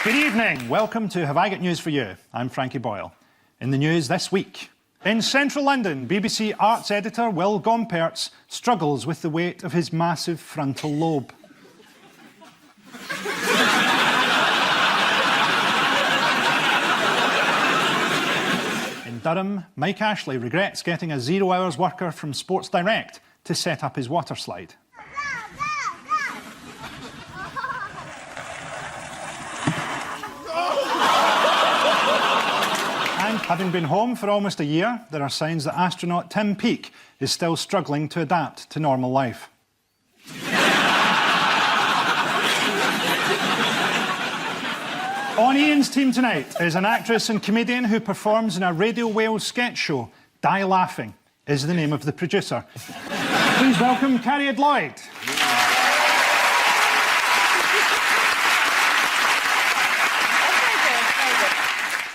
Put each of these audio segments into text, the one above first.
Good evening. Welcome to Have I Got News For You? I'm Frankie Boyle. In the news this week. In central London, BBC arts editor Will Gompertz struggles with the weight of his massive frontal lobe. In Durham, Mike Ashley regrets getting a 0 hours worker from Sports Direct to set up his water slide. And having been home for almost a year, there are signs that astronaut Tim Peake is still struggling to adapt to normal life. On Ian's team tonight is an actress and comedian who performs in a Radio Wales sketch show. Die Laughing is the name of the producer. Please welcome Cariad Lloyd.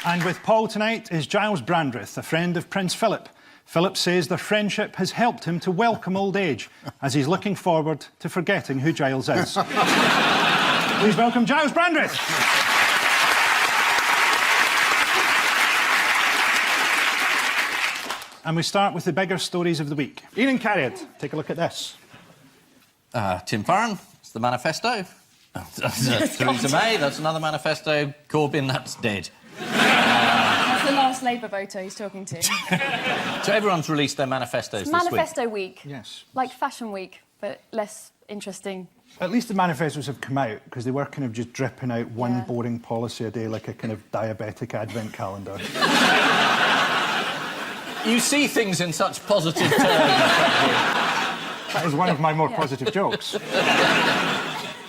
And with Paul tonight is Giles Brandreth, a friend of Prince Philip. Philip says their friendship has helped him to welcome old age, as he's looking forward to forgetting who Giles is. Please welcome Giles Brandreth. And we start with the bigger stories of the week. Ian and Cariad, take a look at this. Tim Farron, it's the manifesto. Theresa May, that's another manifesto. Corbyn, that's dead. That's the last Labour voter he's talking to. So everyone's released their manifestos this week. Manifesto week. Yes. Like Fashion Week, but less interesting. At least the manifestos have come out, because they were kind of just dripping out one boring policy a day, like a kind of diabetic advent calendar. You see things in such positive terms. That was one of my more positive jokes.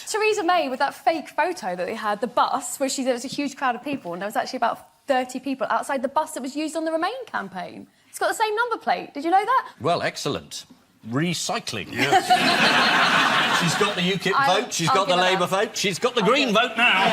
Theresa May, with that fake photo that they had, the bus, where there was a huge crowd of people, and there was actually about 30 people outside the bus that was used on the Remain campaign. It's got the same number plate. Did you know that? Well, excellent. Recycling. Yes. She's got the UKIP vote, she's got the Labour vote, she's got the Green vote now.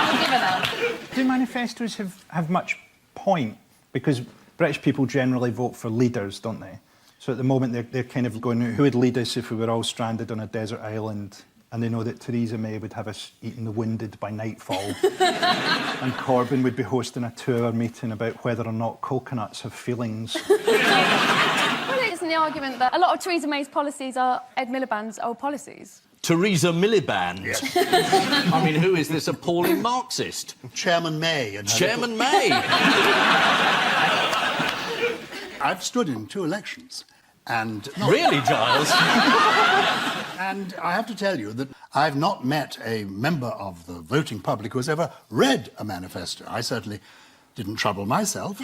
I'll give her that. Do manifestos have much point? Because British people generally vote for leaders, don't they? So at the moment, they're kind of going, who would lead us if we were all stranded on a desert island? And they know that Theresa May would have us eating the wounded by nightfall. And Corbyn would be hosting a 2-hour meeting about whether or not coconuts have feelings. Well, isn't the argument that a lot of Theresa May's policies are Ed Miliband's old policies? Theresa Miliband? Yes. I mean, who is this appalling Marxist? Chairman May. And Chairman May! I've stood in 2 elections, and... Really, Giles? And I have to tell you that I've not met a member of the voting public who has ever read a manifesto. I certainly didn't trouble myself.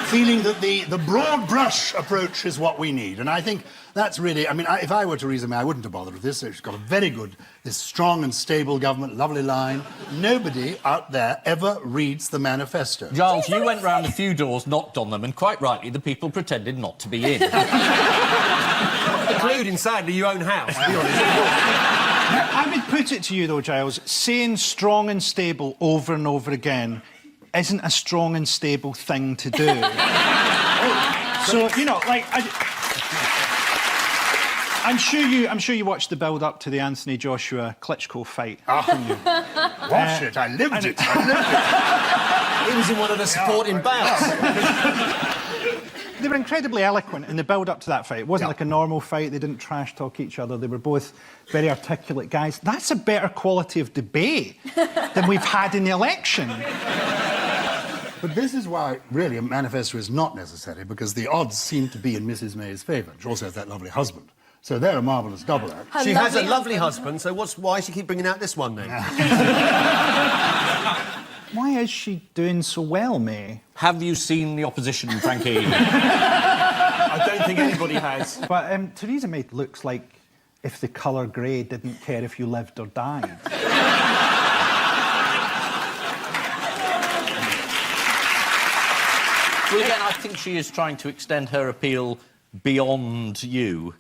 Feeling that the broad brush approach is what we need. And I think that's really... I mean, if I were Theresa May, I wouldn't have bothered with this. She's got a very good, this strong and stable government, lovely line. Nobody out there ever reads the manifesto. Giles, you went round a few doors, knocked on them, and quite rightly, the people pretended not to be in. Including, sadly, your own house, to be honest. I would put it to you, though, Giles, saying strong and stable over and over again isn't a strong and stable thing to do. So, you know, like... I'm sure you watched the build-up to the Anthony Joshua Klitschko fight. Watch it, I lived it. He was in one of the supporting bouts. They were incredibly eloquent in the build-up to that fight. It wasn't like a normal fight. They didn't trash-talk each other. They were both very articulate guys. That's a better quality of debate than we've had in the election. But this is why, really, a manifesto is not necessary, because the odds seem to be in Mrs May's favour. She also has that lovely husband. So they're a marvellous double act. She has a lovely husband, so why does she keep bringing out this one, then? Why is she doing so well, May? Have you seen the opposition, Frankie? I don't think anybody has. But Theresa May looks like if the colour grey didn't care if you lived or died. Well, again, I think she is trying to extend her appeal beyond you.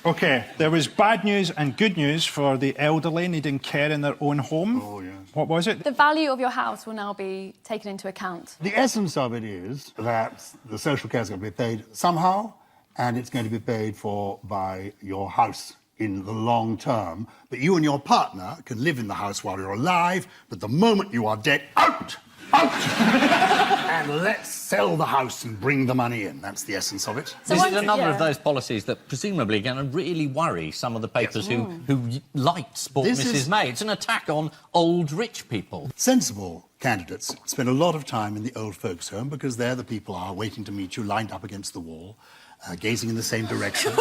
OK, there was bad news and good news for the elderly needing care in their own home. Oh, yes. What was it? The value of your house will now be taken into account. The essence of it is that the social care is going to be paid somehow, and it's going to be paid for by your house in the long term, but you and your partner can live in the house while you're alive, but the moment you are dead, out! Out! And let's sell the house and bring the money in. That's the essence of it. So This is once- another of yeah. those policies that presumably are going to really worry some of the papers who liked Sport This Mrs is- May. It's an attack on old rich people. Sensible candidates spend a lot of time in the old folks' home because there the people are waiting to meet you, lined up against the wall, gazing in the same direction.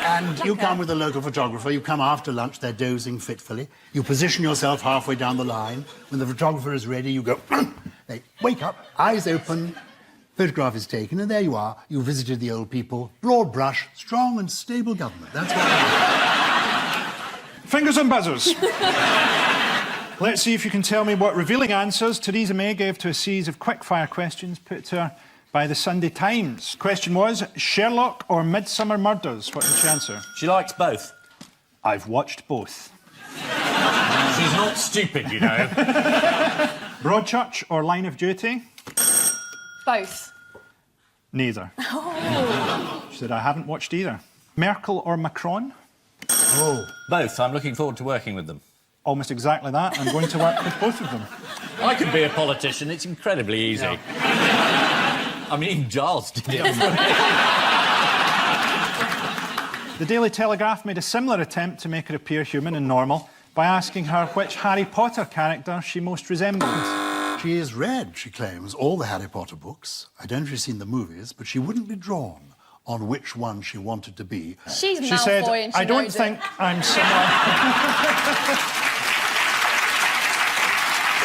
And you come with a local photographer, you come after lunch, they're dozing fitfully. You position yourself halfway down the line. When the photographer is ready, you go, they wake up, eyes open, photograph is taken, and there you are. You visited the old people. Broad brush, strong and stable government. That's what Fingers on buzzers. Let's see if you can tell me what revealing answers Theresa May gave to a series of quick-fire questions put to her by the Sunday Times. Question was, Sherlock or Midsummer Murders? What did she answer? She likes both. I've watched both. She's not stupid, you know. Broadchurch or Line of Duty? Both. Neither. She said, I haven't watched either. Merkel or Macron? Oh, Both. I'm looking forward to working with them. Almost exactly that. I'm going to work with both of them. I could be a politician. It's incredibly easy. I mean, even Giles did it. The Daily Telegraph made a similar attempt to make her appear human and normal by asking her which Harry Potter character she most resembled. she has read, she claims, all the Harry Potter books. I don't know if she's seen the movies, but she wouldn't be drawn on which one she wanted to be. She's She Malfoy said, and she I don't knows think it. I'm similar.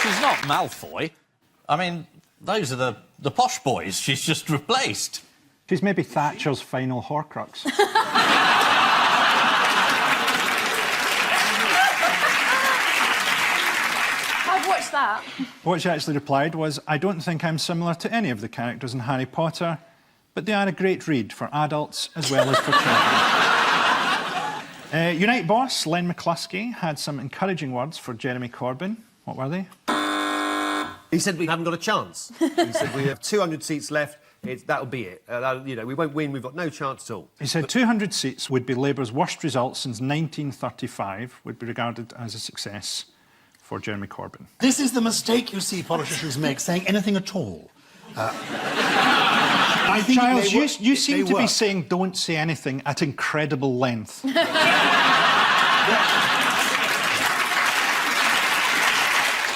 She's not Malfoy. I mean, those are the posh boys she's just replaced. She's maybe Thatcher's final Horcrux. I've watched that. What she actually replied was, I don't think I'm similar to any of the characters in Harry Potter, but they are a great read for adults as well as for children. Unite boss Len McCluskey had some encouraging words for Jeremy Corbyn. What were they? He said we haven't got a chance. He said we have 200 seats left. That'll be it. You know, we won't win. We've got no chance at all. He said 200 seats would be Labour's worst result since 1935, would be regarded as a success for Jeremy Corbyn. This is the mistake you see politicians make, saying anything at all. I think Giles, it may work- you it seem may to be work. saying don't say anything at incredible length.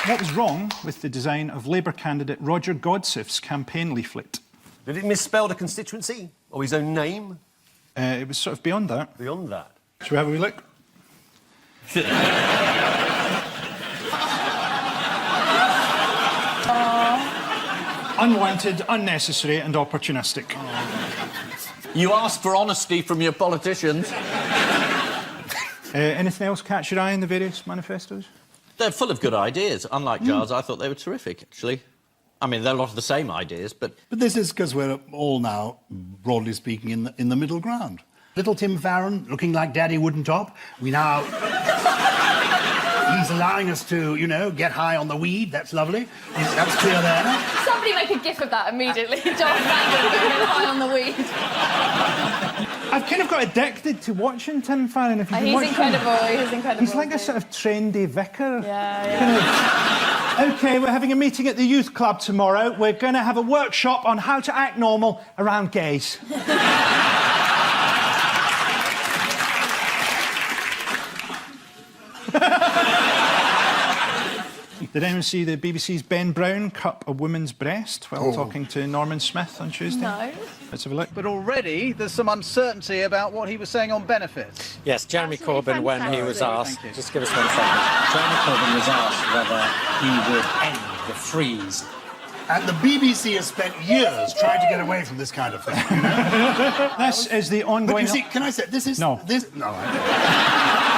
What was wrong with the design of Labour candidate Roger Godsiff's campaign leaflet? Did it misspell the constituency or his own name? It was sort of beyond that. Beyond that. Shall we have a wee look? Unwanted, unnecessary and opportunistic. You ask for honesty from your politicians. Anything else catch your eye in the various manifestos? They're full of good ideas. Unlike Giles, I thought they were terrific, actually. I mean, they're a lot of the same ideas, but... But this is because we're all now, broadly speaking, in the middle ground. Little Tim Farron, looking like Daddy Woodentop. We now... He's allowing us to, you know, get high on the weed. That's lovely. That's clear there. Somebody make a gif of that immediately. John Randall getting high on the weed. I've kind of got addicted to watching Tim Farron. If you can He's watch him. incredible. He's incredible. He's like a sort of trendy vicar. Yeah. Kind of, OK, we're having a meeting at the youth club tomorrow. We're going to have a workshop on how to act normal around gays. Did anyone see the BBC's Ben Brown cup a woman's breast while talking to Norman Smith on Tuesday? No. Let's have a look. But already there's some uncertainty about what he was saying on benefits. Yes, Jeremy Absolutely Corbyn, when he was fantastic. asked... Thank you. Just give us 1 second. Jeremy Corbyn was asked whether he would end the freeze. And the BBC has spent years trying to get away from this kind of thing. You know? This is the But ongoing... you see, can I say, this is... No. This, no, I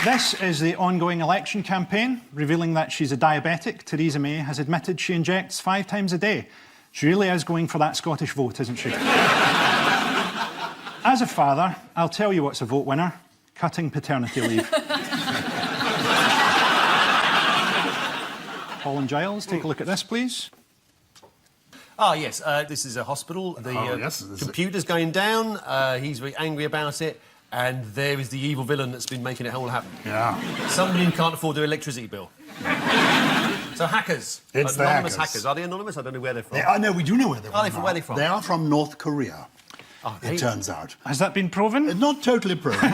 This is the ongoing election campaign, revealing that she's a diabetic. Theresa May has admitted she injects 5 times a day. She really is going for that Scottish vote, isn't she? As a father, I'll tell you what's a vote winner. Cutting paternity leave. Paul and Giles, take a look at this, please. Oh, yes, this is a hospital. The yes, computer's going down. He's very angry about it. And there is the evil villain that's been making it all happen. Yeah. Somebody who can't afford their electricity bill. So hackers. It's the anonymous hackers. Are they anonymous? I don't know where they're from. No, we do know where they're from. Where are they from? They are from North Korea, it turns out. Has that been proven? Not totally proven.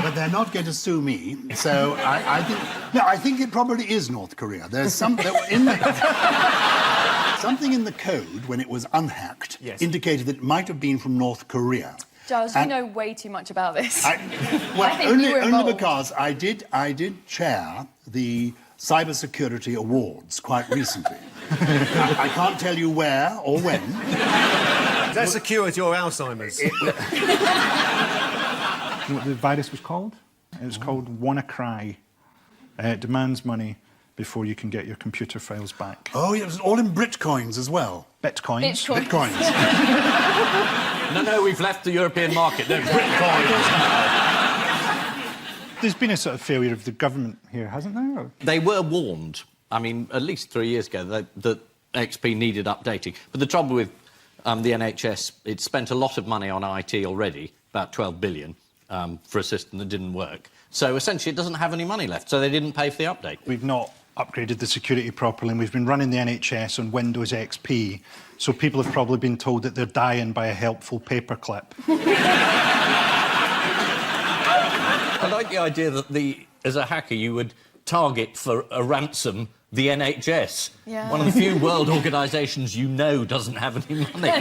But they're not going to sue me, so I think... No, I think it probably is North Korea. There's something in the code, when it was unhacked, indicated that it might have been from North Korea. Giles, you know way too much about this. Well, I think only, you were only involved. because I did chair the Cybersecurity Awards quite recently. I can't tell you where or when. Is that security or Alzheimer's? You know what the virus was called? It was called WannaCry. It demands money before you can get your computer files back. Oh, yeah, it was all in Bitcoins as well. Bitcoins. Bitcoins. No, we've left the European market. No, Bitcoin. There's been a sort of failure of the government here, hasn't there? Or... They were warned, I mean, at least 3 years ago, that XP needed updating. But the trouble with the NHS, it spent a lot of money on IT already, about 12 billion, for a system that didn't work. So essentially it doesn't have any money left, so they didn't pay for the update. We've not upgraded the security properly, and we've been running the NHS on Windows XP, so people have probably been told that they're dying by a helpful paperclip. I like the idea that as a hacker, you would target for a ransom the NHS. Yeah. One of the few world organisations you know doesn't have any money.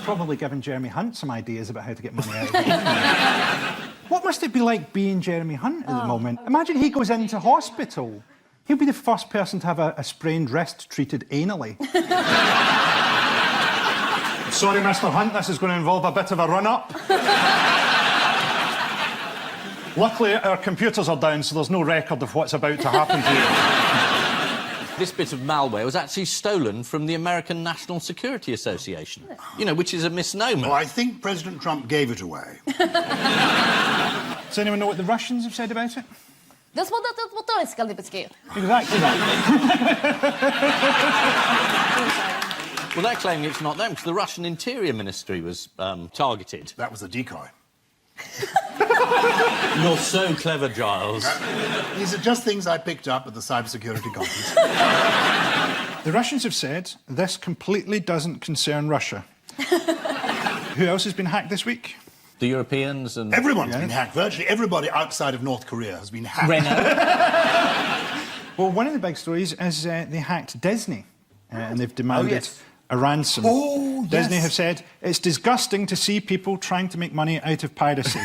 Probably given Jeremy Hunt some ideas about how to get money out of it. What must it be like being Jeremy Hunt at the moment? Imagine he goes into hospital. He'll be the first person to have a sprained wrist treated anally. Sorry, Mr. Hunt, this is going to involve a bit of a run-up. Luckily, our computers are down, so there's no record of what's about to happen to you. This bit of malware was actually stolen from the American National Security Association, you know, which is a misnomer. Well, I think President Trump gave it away. Does anyone know what the Russians have said about it? Exactly that. Well, they're claiming it's not them, because the Russian Interior Ministry was targeted. That was a decoy. You're so clever, Giles. These are just things I picked up at the cybersecurity conference. The Russians have said this completely doesn't concern Russia. Who else has been hacked this week? The Europeans and... Everyone's been hacked. Virtually everybody outside of North Korea has been hacked. Renault. Well, one of the big stories is they hacked Disney, and they've demanded a ransom. Oh, yes. Disney have said it's disgusting to see people trying to make money out of piracy.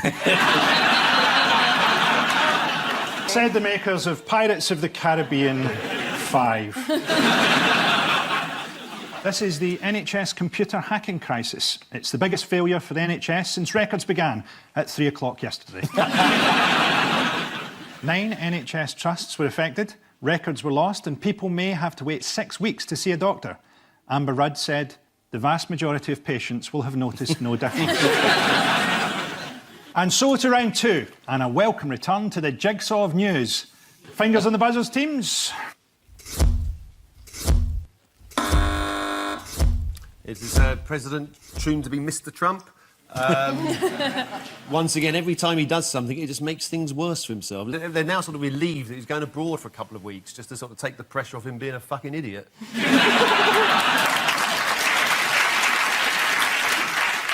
Said the makers of Pirates of the Caribbean 5. This is the NHS computer hacking crisis. It's the biggest failure for the NHS since records began at 3 o'clock yesterday. 9 NHS trusts were affected, records were lost, and people may have to wait 6 weeks to see a doctor. Amber Rudd said the vast majority of patients will have noticed no difference. And so to round 2, and a welcome return to the jigsaw of news. Fingers on the buzzers, teams. Is President Trump to be Mr. Trump? Once again, every time he does something, it just makes things worse for himself. They're now sort of relieved that he's going abroad for a couple of weeks, just to sort of take the pressure off him being a fucking idiot.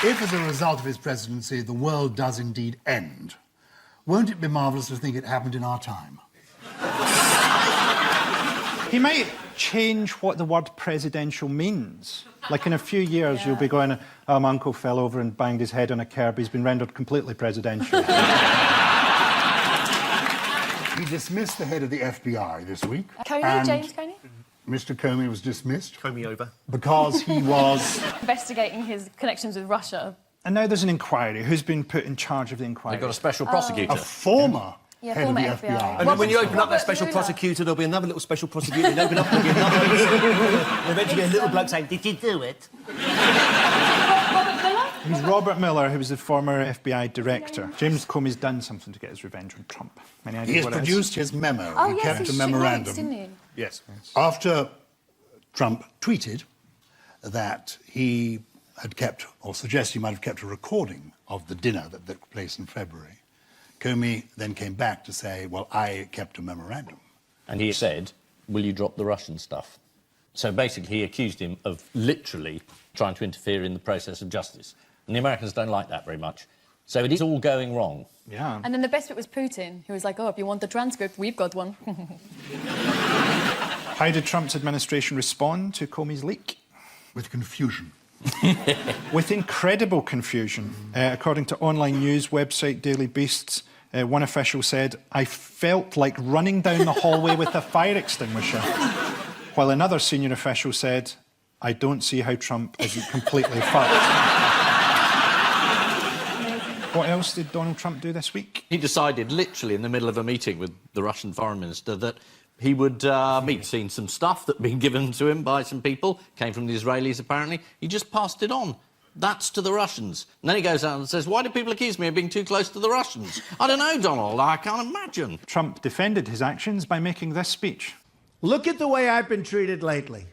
If, as a result of his presidency, the world does indeed end, won't it be marvellous to think it happened in our time? He might change what the word presidential means. Like in a few years, you'll be going, oh, my uncle fell over and banged his head on a curb. He's been rendered completely presidential. He dismissed the head of the FBI this week. Comey, James Comey? Mr. Comey was dismissed. Comey over. Because he was... Investigating his connections with Russia. And now there's an inquiry. Who's been put in charge of the inquiry? They've got a special prosecutor. a former Yeah, head of the former FBI. FBI. And Robert- when you open up that Robert special Mueller. prosecutor, there'll be another little special prosecutor, and open up, there'll be another... There'll eventually be a little bloke saying, did you do it? He's Robert Mueller, who was the former FBI director. James Comey's done something to get his revenge on Trump. Any idea He has what it is? produced his memo. Oh, he yes, kept he a should memorandum. didn't he? Yes. After Trump tweeted that he had kept, or suggested he might have kept, a recording of the dinner that took place in February. Comey then came back to say, well, I kept a memorandum. And he said, will you drop the Russian stuff? So basically, he accused him of literally trying to interfere in the process of justice. And the Americans don't like that very much. So it is all going wrong. Yeah. And then the best bit was Putin, who was like, oh, if you want the transcript, we've got one. How did Trump's administration respond to Comey's leak? With confusion. With incredible confusion. According to online news website Daily Beasts, one official said, I felt like running down the hallway with a fire extinguisher. While another senior official said, I don't see how Trump isn't completely fucked. What else did Donald Trump do this week? He decided, literally in the middle of a meeting with the Russian foreign minister, that he would... he'd seen some stuff that had been given to him by some people, came from the Israelis, apparently. He just passed it on. That's to the Russians. And then he goes out and says, why do people accuse me of being too close to the Russians? I don't know, Donald, I can't imagine. Trump defended his actions by making this speech. Look at the way I've been treated lately,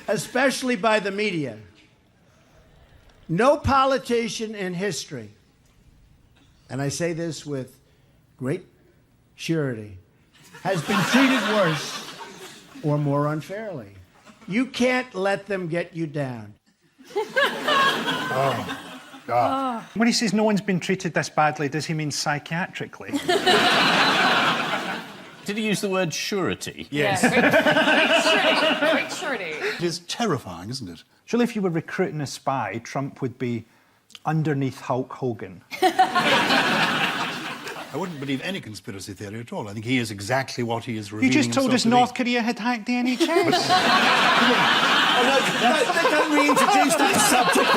especially by the media. No politician in history, and I say this with great surety, has been treated worse or more unfairly. You can't let them get you down. Oh, God. When he says no one's been treated this badly, does he mean psychiatrically? Did he use the word surety? Yes. Yeah, great surety. It is terrifying, isn't it? Surely if you were recruiting a spy, Trump would be underneath Hulk Hogan. I wouldn't believe any conspiracy theory at all. I think he is exactly what he is You revealing just told us himself North Korea had hacked the NHS. Don't reintroduce that subject.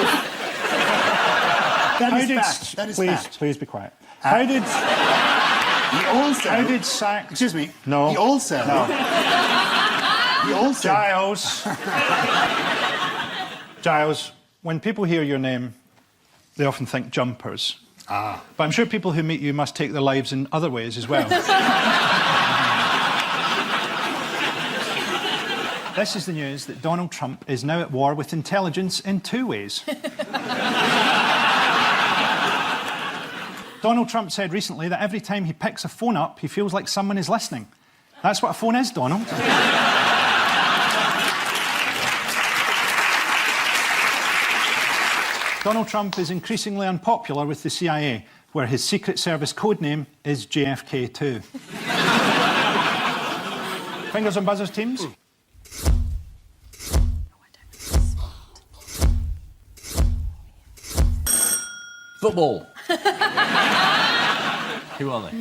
That How is did... fact. That is please, fact. please be quiet. How did... He also... How did Sachs... Excuse me. No. He also... No. He also... Giles. Giles, when people hear your name, they often think jumpers. Ah. But I'm sure people who meet you must take their lives in other ways as well. This is the news that Donald Trump is now at war with intelligence in two ways. Donald Trump said recently that every time he picks a phone up, he feels like someone is listening. That's what a phone is, Donald. Donald Trump is increasingly unpopular with the CIA, where his Secret Service codename is JFK2. Fingers on buzzers, teams. Football. Who are they?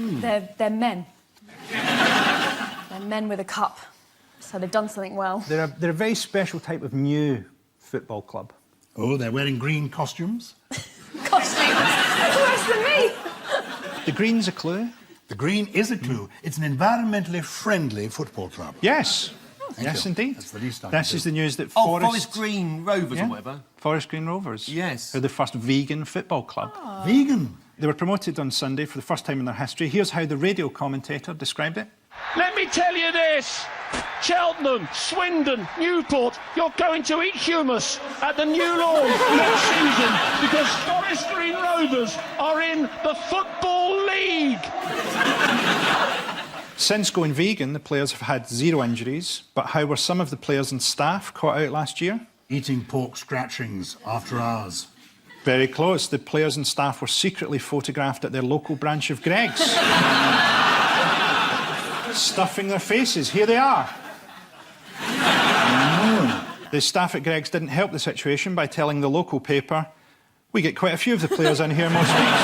They're men. They're men with a cup. So they've done something well. They're a very special type of new football club. Oh, they're wearing green costumes? Costumes. That's worse than me. The green's a clue. The green is a clue. It's an environmentally friendly football club. Yes. Thank Yes, you. indeed. That's the least I This can is do. the news that Oh, Forest Green Rovers Yeah. or whatever. Forest Green Rovers. Yes. They're the first vegan football club. Vegan. They were promoted on Sunday for the first time in their history. Here's how the radio commentator described it. Let me tell you this. Cheltenham, Swindon, Newport, you're going to eat humus at the new lawn next season because Forest Green Rovers are in the Football League. Since going vegan, the players have had 0 injuries. But how were some of the players and staff caught out last year? Eating pork scratchings after hours. Very close. The players and staff were secretly photographed at their local branch of Greggs. Stuffing their faces. Here they are. The staff at Greggs didn't help the situation by telling the local paper, we get quite a few of the players in here most weeks.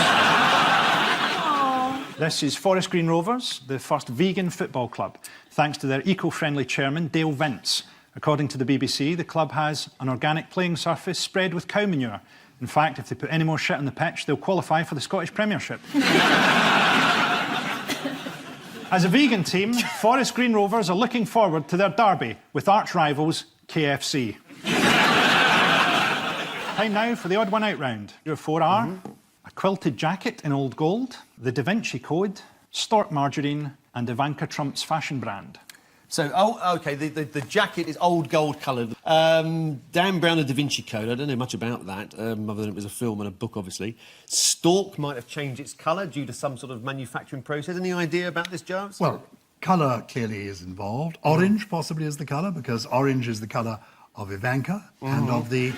This is Forest Green Rovers, the first vegan football club, thanks to their eco-friendly chairman, Dale Vince. According to the BBC, the club has an organic playing surface spread with cow manure. In fact, if they put any more shit on the pitch, they'll qualify for the Scottish Premiership. As a vegan team, Forest Green Rovers are looking forward to their derby with arch rivals KFC. Time now for the odd one out round. Your 4 are a quilted jacket in old gold, the Da Vinci Code, stork margarine, and Ivanka Trump's fashion brand. So, OK, the jacket is old gold-coloured. Dan Brown, The Da Vinci Code, I don't know much about that, other than it was a film and a book, obviously. Stork might have changed its colour due to some sort of manufacturing process. Any idea about this, Giles? Well, colour clearly is involved. Orange possibly is the colour, because orange is the colour of Ivanka and of the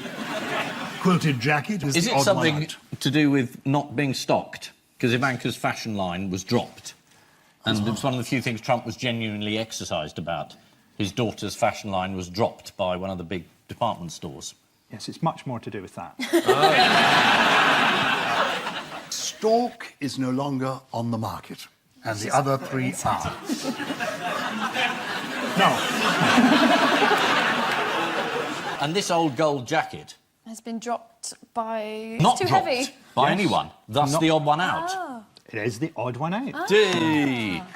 quilted jacket. Is it something to do with not being stocked? Because Ivanka's fashion line was dropped. And it's one of the few things Trump was genuinely exercised about. His daughter's fashion line was dropped by one of the big department stores. Yes, it's much more to do with that. Stork is no longer on the market, and the other three are. No. And this old gold jacket... Has been dropped by... Not it's too dropped heavy. by anyone. Thus the odd one out. Oh. It is the odd one out. Ah. D. We got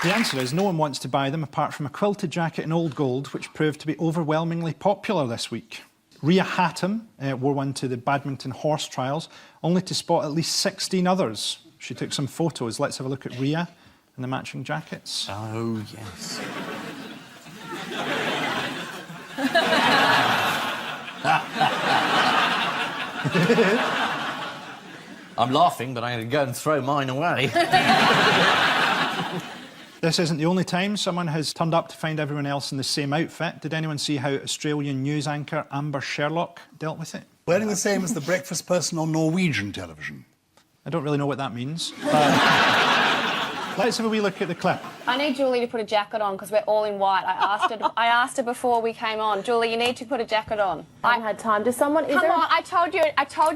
there. The answer is no one wants to buy them apart from a quilted jacket in old gold, which proved to be overwhelmingly popular this week. Rhea Hatton wore one to the badminton horse trials, only to spot at least 16 others. She took some photos. Let's have a look at Rhea and the matching jackets. Oh, yes. I'm laughing, but I'm going to go and throw mine away. This isn't the only time someone has turned up to find everyone else in the same outfit. Did anyone see how Australian news anchor Amber Sherlock dealt with it? Wearing the same as the breakfast person on Norwegian television. I don't really know what that means. Let's have a wee look at the clip. I need Julie to put a jacket on because we're all in white. I asked her before we came on. Julie, you need to put a jacket on. I haven't had time. Does someone... Come on, I told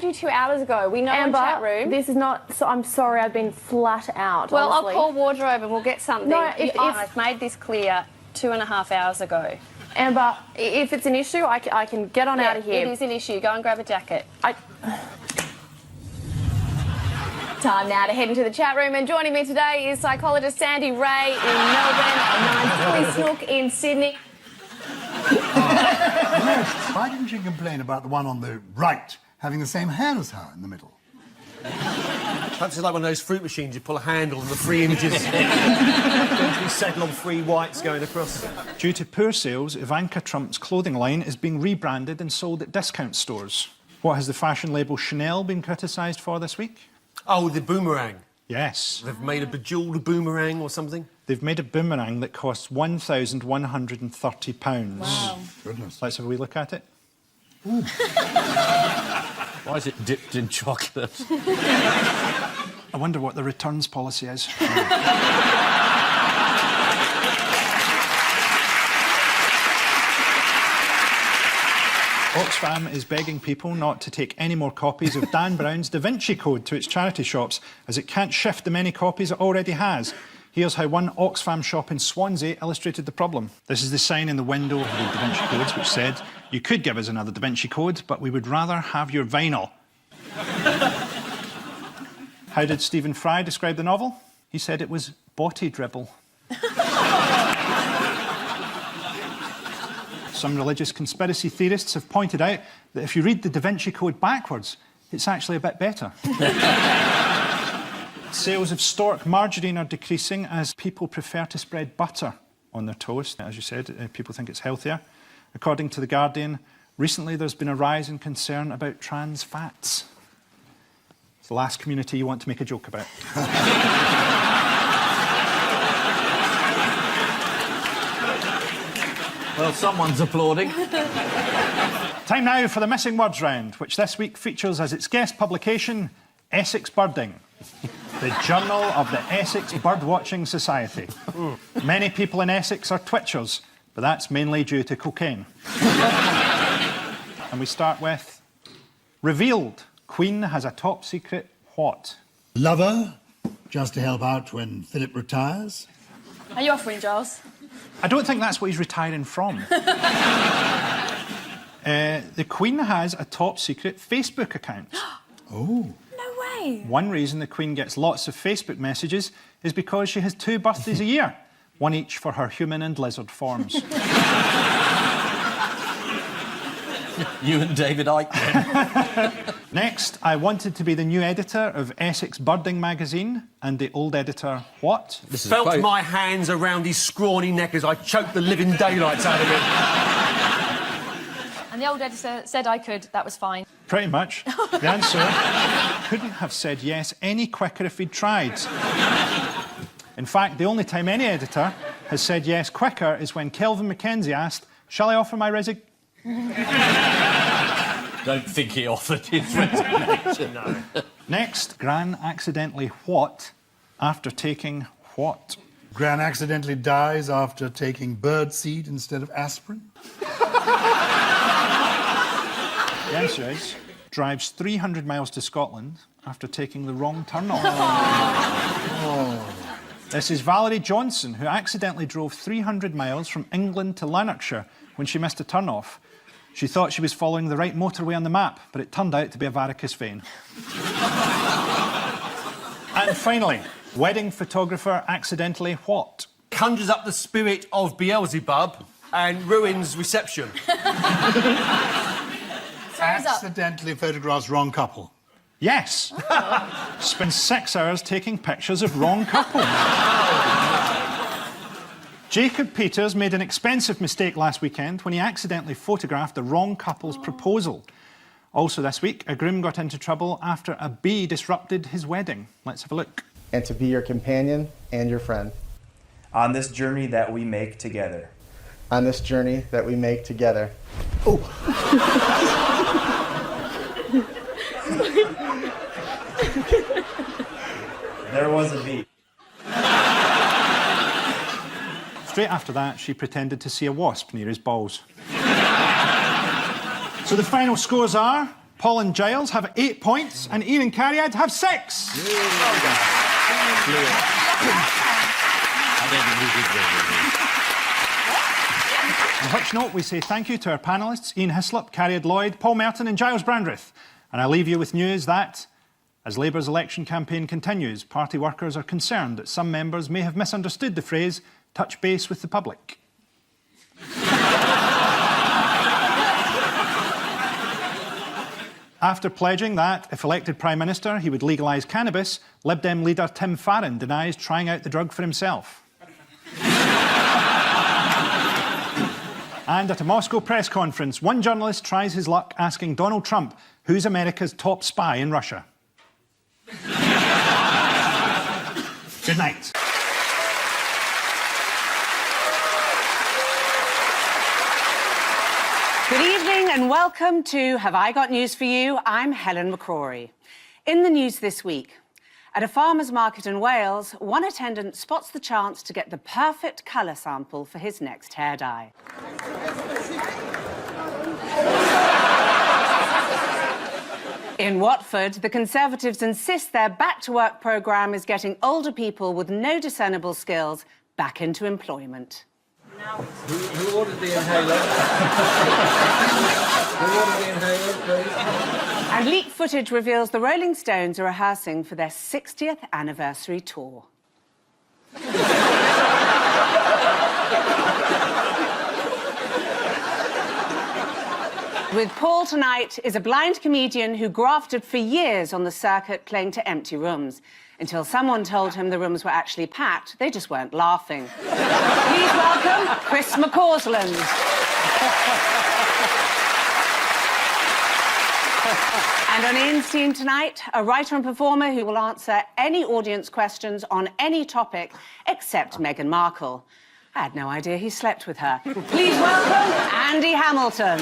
you 2 hours ago. We know in chat room. This is not... So I'm sorry, I've been flat out, Well, honestly. I'll call wardrobe and we'll get something. No, I've made this clear 2.5 hours ago. Amber, if it's an issue, I can get on out of here. It is an issue. Go and grab a jacket. Time now to head into the chat room, and joining me today is psychologist Sandy Ray in Melbourne and 9 Snook in Sydney. Why didn't she complain about the one on the right having the same hair as her in the middle? Perhaps it's like one of those fruit machines, you pull a handle and the 3 images eventually settle on 3 whites going across. Due to poor sales, Ivanka Trump's clothing line is being rebranded and sold at discount stores. What has the fashion label Chanel been criticised for this week? Oh, the boomerang. Yes. They've made a bejewelled boomerang or something? They've made a boomerang that costs £1,130. Wow. Goodness. Let's have a wee look at it. Why is it dipped in chocolate? I wonder what the returns policy is. Oxfam is begging people not to take any more copies of Dan Brown's Da Vinci Code to its charity shops, as it can't shift the many copies it already has. Here's how one Oxfam shop in Swansea illustrated the problem. This is the sign in the window of the Da Vinci Codes, which said, "You could give us another Da Vinci Code, but we would rather have your vinyl." How did Stephen Fry describe the novel? He said it was body dribble. Some religious conspiracy theorists have pointed out that if you read the Da Vinci Code backwards, it's actually a bit better. Sales of stork margarine are decreasing as people prefer to spread butter on their toast. As you said, people think it's healthier. According to The Guardian, recently there's been a rise in concern about trans fats. It's the last community you want to make a joke about. Well, someone's applauding. Time now for the Missing Words round, which this week features as its guest publication, Essex Birding, the journal of the Essex Birdwatching Society. Many people in Essex are twitchers, but that's mainly due to cocaine. And we start with, revealed, Queen has a top secret what? Lover, just to help out when Philip retires. Are you offering, Giles? I don't think that's what he's retiring from. The Queen has a top secret Facebook account. Oh. No way. One reason the Queen gets lots of Facebook messages is because she has 2 birthdays a year, one each for her human and lizard forms. You and David Icke. Next, I wanted to be the new editor of Essex Birding magazine, and the old editor, what? This is Felt my hands around his scrawny neck as I choked the living daylights out of him. And the old editor said I could. That was fine. Pretty much. The answer couldn't have said yes any quicker if he'd tried. In fact, the only time any editor has said yes quicker is when Kelvin Mackenzie asked, "Shall I offer my resignation?" Don't think he offered his resignation. No. Next, Gran accidentally what after taking what? Gran accidentally dies after taking birdseed instead of aspirin. The answer is drives 300 miles to Scotland after taking the wrong turn off. This is Valerie Johnson, who accidentally drove 300 miles from England to Lanarkshire when she missed a turn off. She thought she was following the right motorway on the map, but it turned out to be a varicose vein. And finally, wedding photographer accidentally what? Conjures up the spirit of Beelzebub and ruins reception. Accidentally photographs wrong couple. Yes. Spends 6 hours taking pictures of wrong couple. Jacob Peters made an expensive mistake last weekend when he accidentally photographed the wrong couple's proposal. Also this week, a groom got into trouble after a bee disrupted his wedding. Let's have a look. And to be your companion and your friend. On this journey that we make together. On this journey that we make together. Oh! There was a bee. Straight after that, she pretended to see a wasp near his balls. So the final scores are Paul and Giles have 8 points and Ian and Cariad have 6. On which note, we say thank you to our panellists, Ian Hislop, Cariad Lloyd, Paul Merton and Giles Brandreth. And I leave you with news that, as Labour's election campaign continues, party workers are concerned that some members may have misunderstood the phrase touch base with the public. After pledging that, if elected Prime Minister, he would legalise cannabis, Lib Dem leader Tim Farron denies trying out the drug for himself. And at a Moscow press conference, one journalist tries his luck asking Donald Trump who's America's top spy in Russia. Good night. Good evening and welcome to Have I Got News for You? I'm Helen McCrory. In the news this week, at a farmer's market in Wales, one attendant spots the chance to get the perfect colour sample for his next hair dye. In Watford, the Conservatives insist their back-to-work programme is getting older people with no discernible skills back into employment. Who ordered the inhaler? Who ordered the inhaler, please? And leaked footage reveals the Rolling Stones are rehearsing for their 60th anniversary tour. With Paul tonight is a blind comedian who grafted for years on the circuit playing to empty rooms. Until someone told him the rooms were actually packed, they just weren't laughing. Please welcome Chris McCausland. And on Ian's team tonight, a writer and performer who will answer any audience questions on any topic except Meghan Markle. I had no idea he slept with her. Please welcome Andy Hamilton.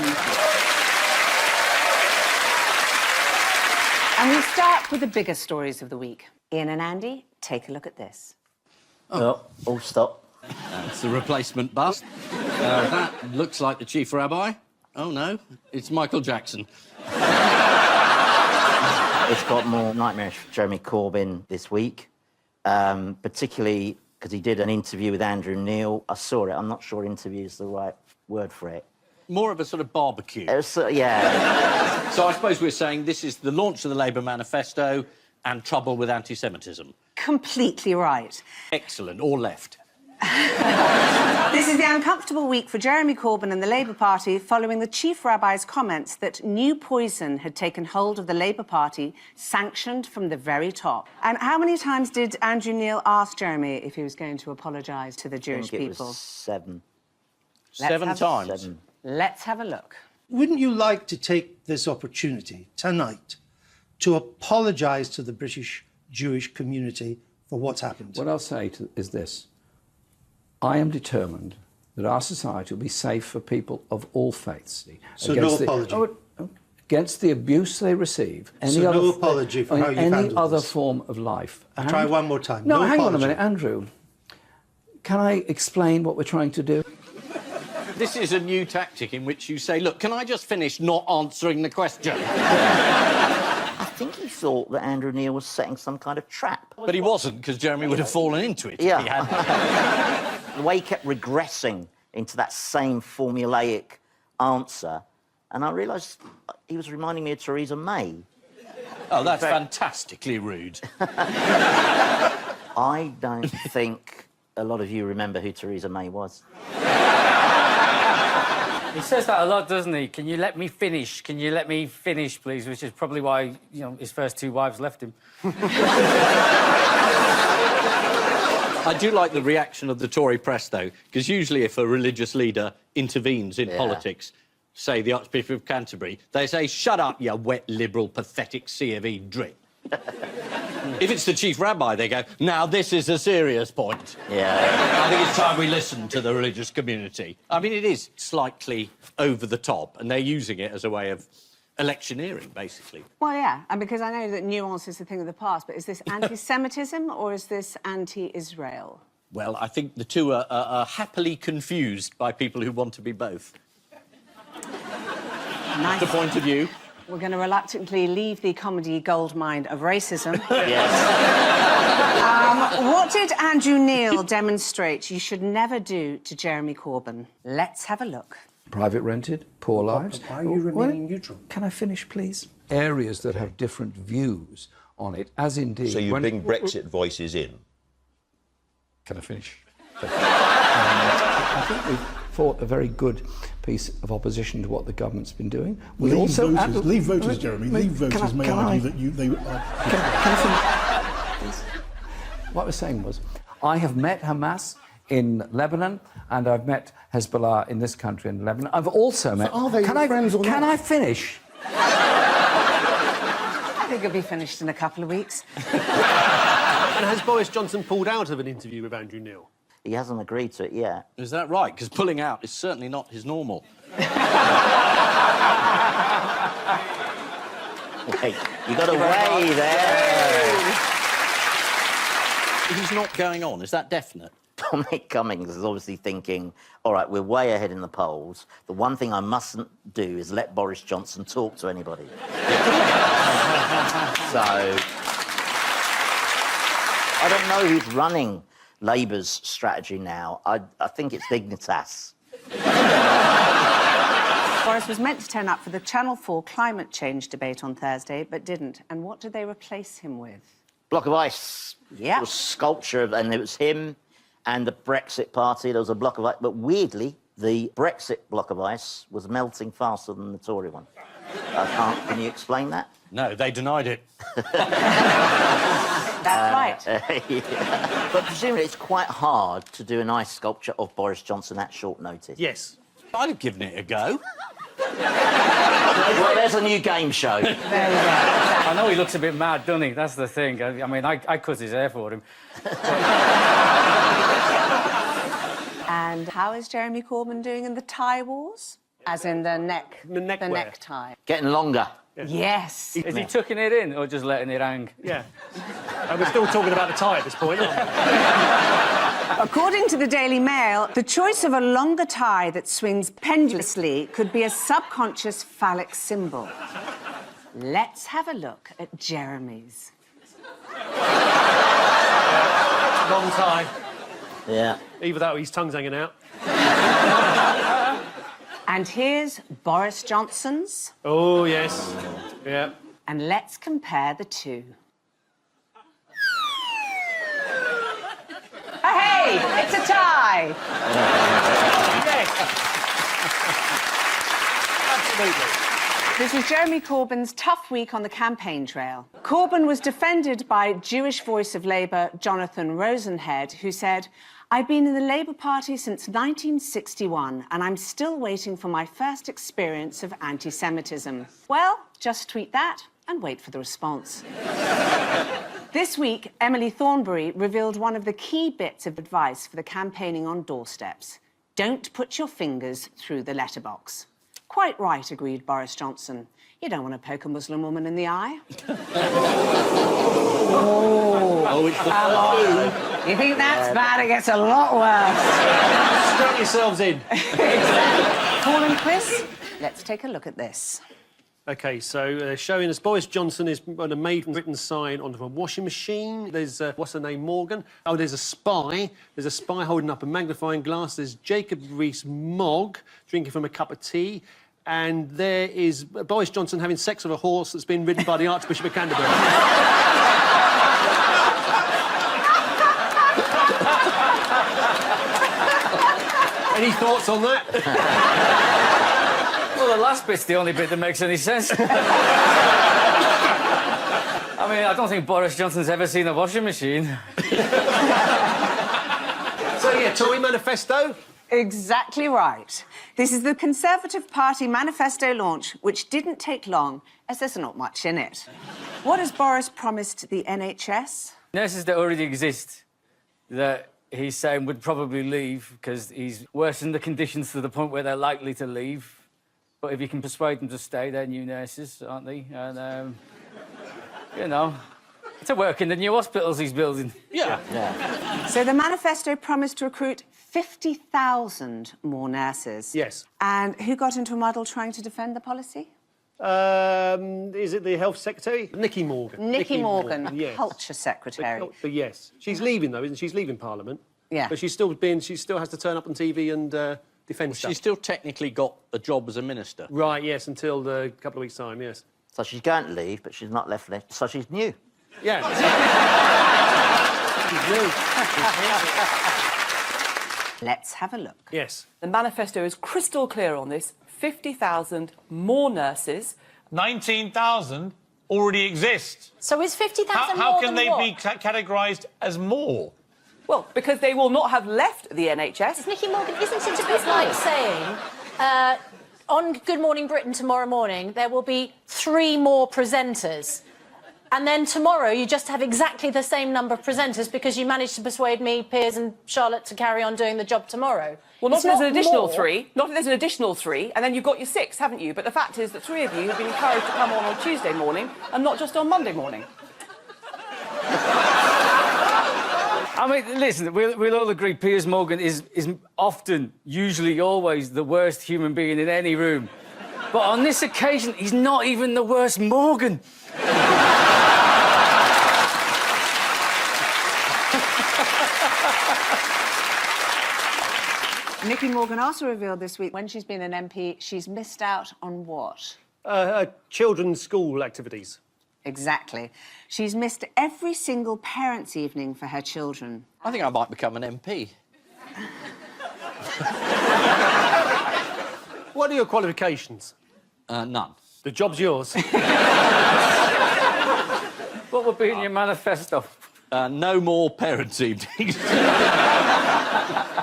And we start with the biggest stories of the week. Ian and Andy, take a look at this. Oh, stop. That's the replacement bust. That looks like the chief rabbi. Oh, no, it's Michael Jackson. It's got more nightmarish for Jeremy Corbyn this week, particularly because he did an interview with Andrew Neil. I saw it. I'm not sure interview is the right word for it. More of a sort of barbecue. Yeah. So I suppose we're saying this is the launch of the Labour manifesto and trouble with anti-Semitism. Completely right. Excellent. Or left. This is the uncomfortable week for Jeremy Corbyn and the Labour Party following the Chief Rabbi's comments that new poison had taken hold of the Labour Party, sanctioned from the very top. And how many times did Andrew Neil ask Jeremy if he was going to apologise to the Jewish people? It was 7. Seven times? 7. Let's have a look. Wouldn't you like to take this opportunity tonight to apologise to the British Jewish community for what's happened? What I'll say is this. I am determined that our society will be safe for people of all faiths. So no apology? Against the abuse they receive. So no apology for how you've handled any other this? form of life. I'll try one more time. No, No hang on a apology. minute, Andrew. Can I explain what we're trying to do? This is a new tactic in which you say, look, can I just finish not answering the question? I think he thought that Andrew Neil was setting some kind of trap. But he wasn't, because Jeremy would have fallen into it. Yeah. If he hadn't. The way he kept regressing into that same formulaic answer, and I realised he was reminding me of Theresa May. Oh, that's fantastically rude. I don't think a lot of you remember who Theresa May was. He says that a lot, doesn't he? Can you let me finish? Can you let me finish, please? Which is probably why, you know, his first 2 wives left him. I do like the reaction of the Tory press, though, because usually if a religious leader intervenes in politics, say the Archbishop of Canterbury, they say, shut up, you wet, liberal, pathetic C of E drip. If it's the Chief Rabbi, they go, now this is a serious point. Yeah. I think it's time we listen to the religious community. I mean, it is slightly over the top, and they're using it as a way of electioneering, basically. Well, yeah, and because I know that nuance is a thing of the past, but is this anti-Semitism or is this anti-Israel? Well, I think the two are happily confused by people who want to be both. Nice. The point of view. We're going to reluctantly leave the comedy goldmine of racism. Yes. What did Andrew Neil demonstrate you should never do to Jeremy Corbyn? Let's have a look. Private rented, poor lives. Why are you remaining neutral? Can I finish, please? Areas that have different views on it, as indeed... So you bring Brexit voices in? Can I finish? I think we've fought a very good piece of opposition to what the government's been doing. We Leave also voters, Jeremy. Leave voters may argue that they are... Can I finish? What I was saying was, I have met Hamas in Lebanon, and I've met Hezbollah in this country in Lebanon. I've also met... are they friends or not? Can I finish? I think it'll be finished in a couple of weeks. And has Boris Johnson pulled out of an interview with Andrew Neil? He hasn't agreed to it yet. Is that right? Because pulling out is certainly not his normal. Wait, you got away there. He's not going on, is that definite? Dominic Cummings is obviously thinking, all right, we're way ahead in the polls. The one thing I mustn't do is let Boris Johnson talk to anybody. So, I don't know who's running Labour's strategy now. I think it's Dignitas. Boris was meant to turn up for the Channel 4 climate change debate on Thursday, but didn't. And what did they replace him with? Block of ice. Yeah. It was sculpture, and it was him and the Brexit party. There was a block of ice. But weirdly, the Brexit block of ice was melting faster than the Tory one. Can you explain that? No, they denied it. That's right. Yeah. But presumably it's quite hard to do an ice sculpture of Boris Johnson at short notice. Yes. I'd have given it a go. Well, there's a new game show. There you go. I know he looks a bit mad, doesn't he? That's the thing. I mean, I cut his hair for him. And how is Jeremy Corbyn doing in the tie wars? As in the necktie. Getting longer. Yes. Is he tucking it in or just letting it hang? Yeah. And we're still talking about the tie at this point, aren't we? According to the Daily Mail, the choice of a longer tie that swings pendulously could be a subconscious phallic symbol. Let's have a look at Jeremy's. Long tie. Yeah. Either that or his tongue's hanging out. And here's Boris Johnson's. Oh, yes. Yeah. And let's compare the two. Hey! It's a tie. Absolutely. This was Jeremy Corbyn's tough week on the campaign trail. Corbyn was defended by Jewish voice of Labour, Jonathan Rosenhead, who said, "I've been in the Labour Party since 1961, and I'm still waiting for my first experience of anti-Semitism." Well, just tweet that and wait for the response. This week, Emily Thornberry revealed one of the key bits of advice for the campaigning on doorsteps. Don't put your fingers through the letterbox. Quite right, agreed Boris Johnson. You don't want to poke a Muslim woman in the eye. Oh, it's the food. You think that's bad? It gets a lot worse. Strap yourselves in. Paul and Chris, let's take a look at this. OK, so showing us Boris Johnson is on a Made in Britain sign onto a washing machine. There's, what's her name, Morgan? Oh, there's a spy. There's a spy holding up a magnifying glass. There's Jacob Rees-Mogg drinking from a cup of tea. And there is Boris Johnson having sex with a horse that's been ridden by the Archbishop of Canterbury. Any thoughts on that? Well, the last bit's the only bit that makes any sense. I mean, I don't think Boris Johnson's ever seen a washing machine. So, yeah, Tory manifesto? Exactly right. This is the Conservative Party manifesto launch, which didn't take long, as there's not much in it. What has Boris promised the NHS? Nurses that already exist, that he's saying would probably leave because he's worsened the conditions to the point where they're likely to leave. But if you can persuade them to stay, they're new nurses, aren't they? And, you know, to work in the new hospitals he's building. Yeah. So the manifesto promised to recruit 50,000 more nurses. Yes. And who got into a muddle trying to defend the policy? Is it the Health Secretary? Nicky Morgan. Nicky Morgan, yes. Culture Secretary. But yes. She's leaving, though, isn't she? She's leaving Parliament. Yeah. But she still has to turn up on TV and defend stuff. She's still technically got a job as a minister. Right, yes, until a couple of weeks' time, yes. So she's going to leave, but she's not left. So she's new. Yeah. She's new. Let's have a look. Yes. The manifesto is crystal clear on this. 50,000 more nurses. 19,000 already exist. So is 50,000 more How than can they what? be categorised as more? Well, because they will not have left the NHS. Nicky Morgan, isn't it a bit like saying, on Good Morning Britain tomorrow morning, there will be 3 more presenters. And then tomorrow you just have exactly the same number of presenters because you managed to persuade me, Piers and Charlotte to carry on doing the job tomorrow. Well, not It's if there's an not additional more. 3. Not if there's an additional 3, and then you've got your 6, haven't you? But the fact is that 3 of you have been encouraged to come on Tuesday morning and not just on Monday morning. I mean, listen, we'll all agree Piers Morgan is often, usually always, the worst human being in any room. But on this occasion, he's not even the worst Morgan. Nicky Morgan also revealed this week when she's been an MP, she's missed out on what? Children's school activities. Exactly. She's missed every single parents' evening for her children. I think I might become an MP. What are your qualifications? None. The job's yours. What would be in your manifesto? No more parents' evenings.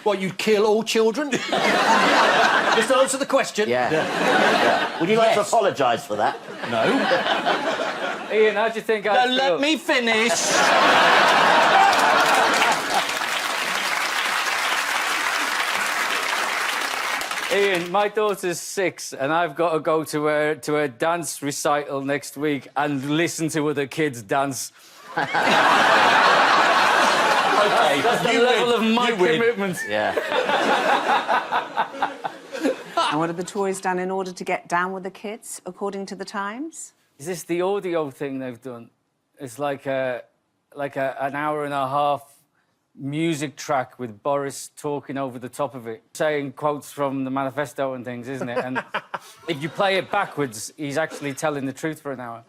What, you'd kill all children? Just answer the question. Yeah. Would you like to apologise for that? No. Ian, how do you think I feel? Let me finish. Ian, my daughter's 6 and I've got to go to a dance recital next week and listen to other kids dance. Okay, That's the level of my commitment. Yeah. And what have the Tories done in order to get down with the kids, according to the Times? Is this the audio thing they've done? It's like an hour and a half music track with Boris talking over the top of it, saying quotes from the manifesto and things, isn't it? And if you play it backwards, he's actually telling the truth for an hour.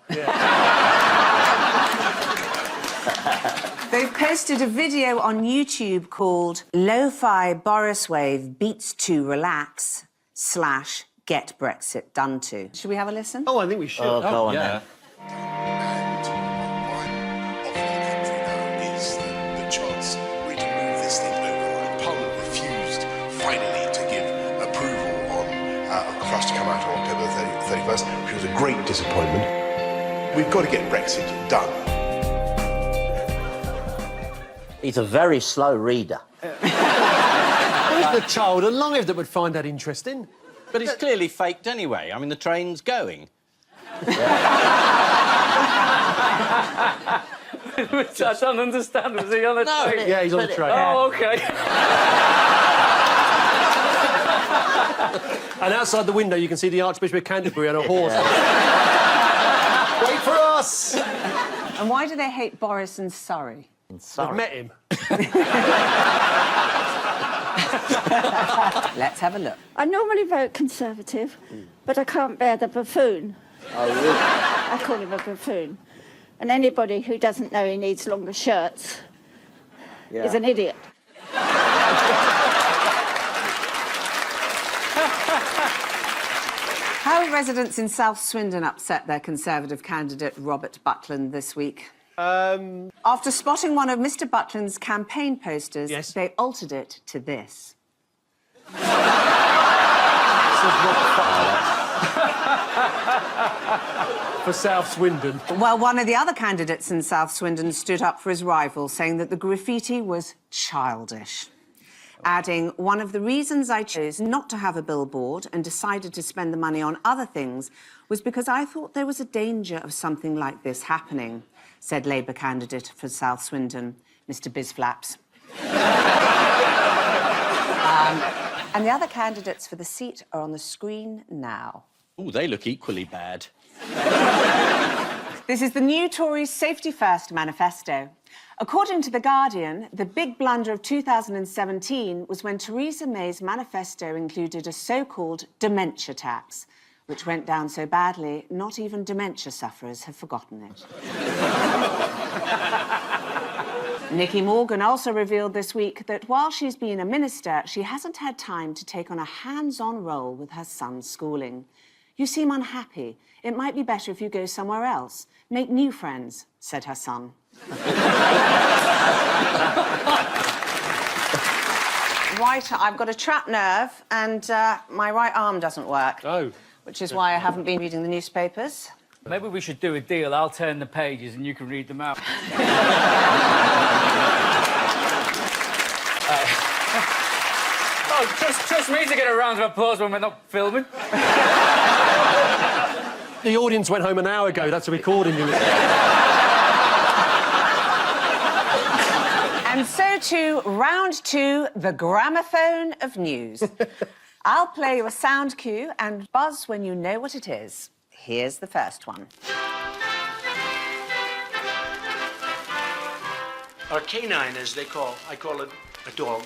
They've posted a video on YouTube called Lo-Fi Boris Wave Beats to Relax / Get Brexit Done To. Should we have a listen? Oh, I think we should. Oh, go on yeah. Is the chance we're to move this thing over. Parliament refused finally to give approval for us to come out on October 31st, which was a great disappointment. We've got to get Brexit done. He's a very slow reader. Who's the child alive that would find that interesting? But it's clearly faked anyway. I mean, the train's going. Which I don't understand. Was he on a train? Yeah, he's on a train. Oh, OK. And outside the window, you can see the Archbishop of Canterbury on a horse. Wait for us! And why do they hate Boris and Surrey? I've met him. Let's have a look. I normally vote Conservative, but I can't bear the buffoon. Oh, really? I call him a buffoon. And anybody who doesn't know he needs longer shirts is an idiot. How have residents in South Swindon upset their Conservative candidate Robert Buckland this week? After spotting one of Mr Buckland's campaign posters, they altered it to this. For South Swindon. Well, one of the other candidates in South Swindon stood up for his rival, saying that the graffiti was childish. Adding, one of the reasons I chose not to have a billboard and decided to spend the money on other things was because I thought there was a danger of something like this happening, said Labour candidate for South Swindon, Mr Bizflaps. And the other candidates for the seat are on the screen now. Oh, they look equally bad. This is the new Tories' Safety First manifesto. According to The Guardian, the big blunder of 2017 was when Theresa May's manifesto included a so-called dementia tax, which went down so badly, not even dementia sufferers have forgotten it. Nicky Morgan also revealed this week that while she's been a minister, she hasn't had time to take on a hands-on role with her son's schooling. You seem unhappy. It might be better if you go somewhere else. Make new friends, said her son. Right, I've got a trapped nerve and my right arm doesn't work. Oh. Which is why I haven't been reading the newspapers. Maybe we should do a deal. I'll turn the pages and you can read them out. Oh, trust me to get a round of applause when we're not filming. The audience went home an hour ago. That's a recording. And so to round two, the gramophone of news. I'll play you a sound cue and buzz when you know what it is. Here's the first one. Our canine, as I call it a dog.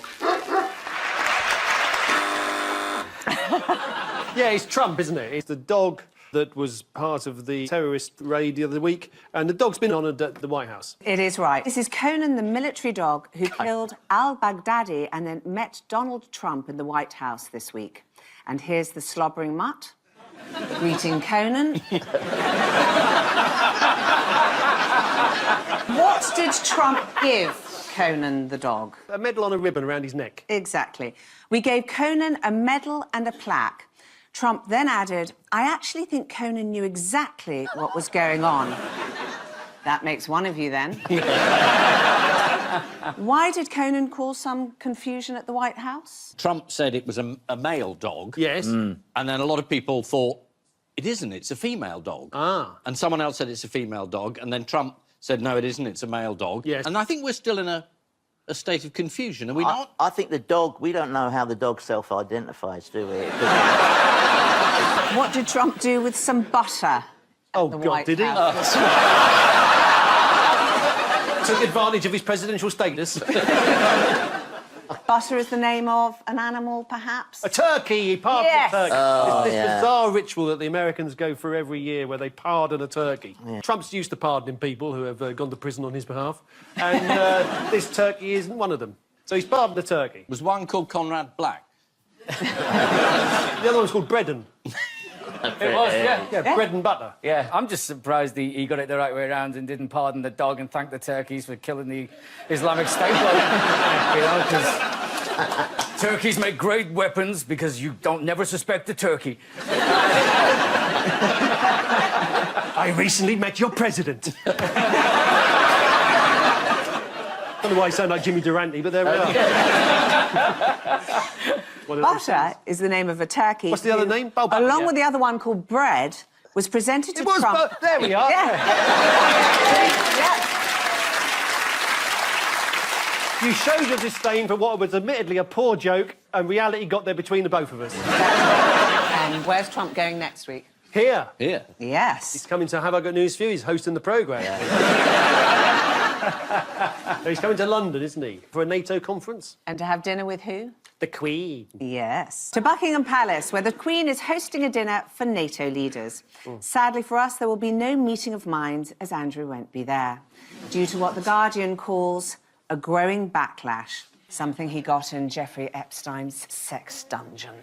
Yeah, it's Trump, isn't it? It's the dog that was part of the terrorist raid the other week, and the dog's been honoured at the White House. It is right. This is Conan, the military dog who killed al-Baghdadi and then met Donald Trump in the White House this week. And here's the slobbering mutt. Greeting Conan. What did Trump give Conan the dog? A medal on a ribbon around his neck. Exactly. We gave Conan a medal and a plaque. Trump then added, I actually think Conan knew exactly what was going on. That makes one of you, then. Why did Conan cause some confusion at the White House? Trump said it was a male dog. Yes. And then a lot of people thought, it isn't, it's a female dog. Ah. And someone else said it's a female dog, and then Trump said, no, it isn't, it's a male dog. Yes. And I think we're still in a state of confusion, are we not? I think the dog, we don't know how the dog self-identifies, do we? What did Trump do with some butter? Oh, the God, White did he? House? Took advantage of his presidential status. Butter Butter is the name of an animal, perhaps? A turkey. He pardoned Yes. a turkey. Oh, It's this yeah. bizarre ritual that the Americans go through every year where they pardon a turkey. Trump's used to pardoning people who have gone to prison on his behalf, and this turkey isn't one of them. So he's pardoned a turkey. Was one called Conrad Black? The other one's called Bread'n. It was, yeah. Yeah, bread and butter. Yeah, I'm just surprised he got it the right way around and didn't pardon the dog and thank the turkeys for killing the Islamic State bloke. You know, because turkeys make great weapons because you don't never suspect the turkey. I recently met your president. I don't know why I sound like Jimmy Durante, but there we are. Butter is the name of a turkey. What's the other name? Oh, butter, along yeah. with the other one called Bread, was presented to It was Trump. there we are. Yeah. You showed your disdain for what was admittedly a poor joke, and reality got there between the both of us. And where's Trump going next week? Here. Here. Yes. He's coming to Have I Got News For You. He's hosting the programme. He's coming to London, isn't he? For a NATO conference. And to have dinner with who? The Queen. Yes. To Buckingham Palace, where the Queen is hosting a dinner for NATO leaders. Sadly for us, there will be no meeting of minds, as Andrew won't be there, due to what The Guardian calls a growing backlash, something he got in Jeffrey Epstein's sex dungeon.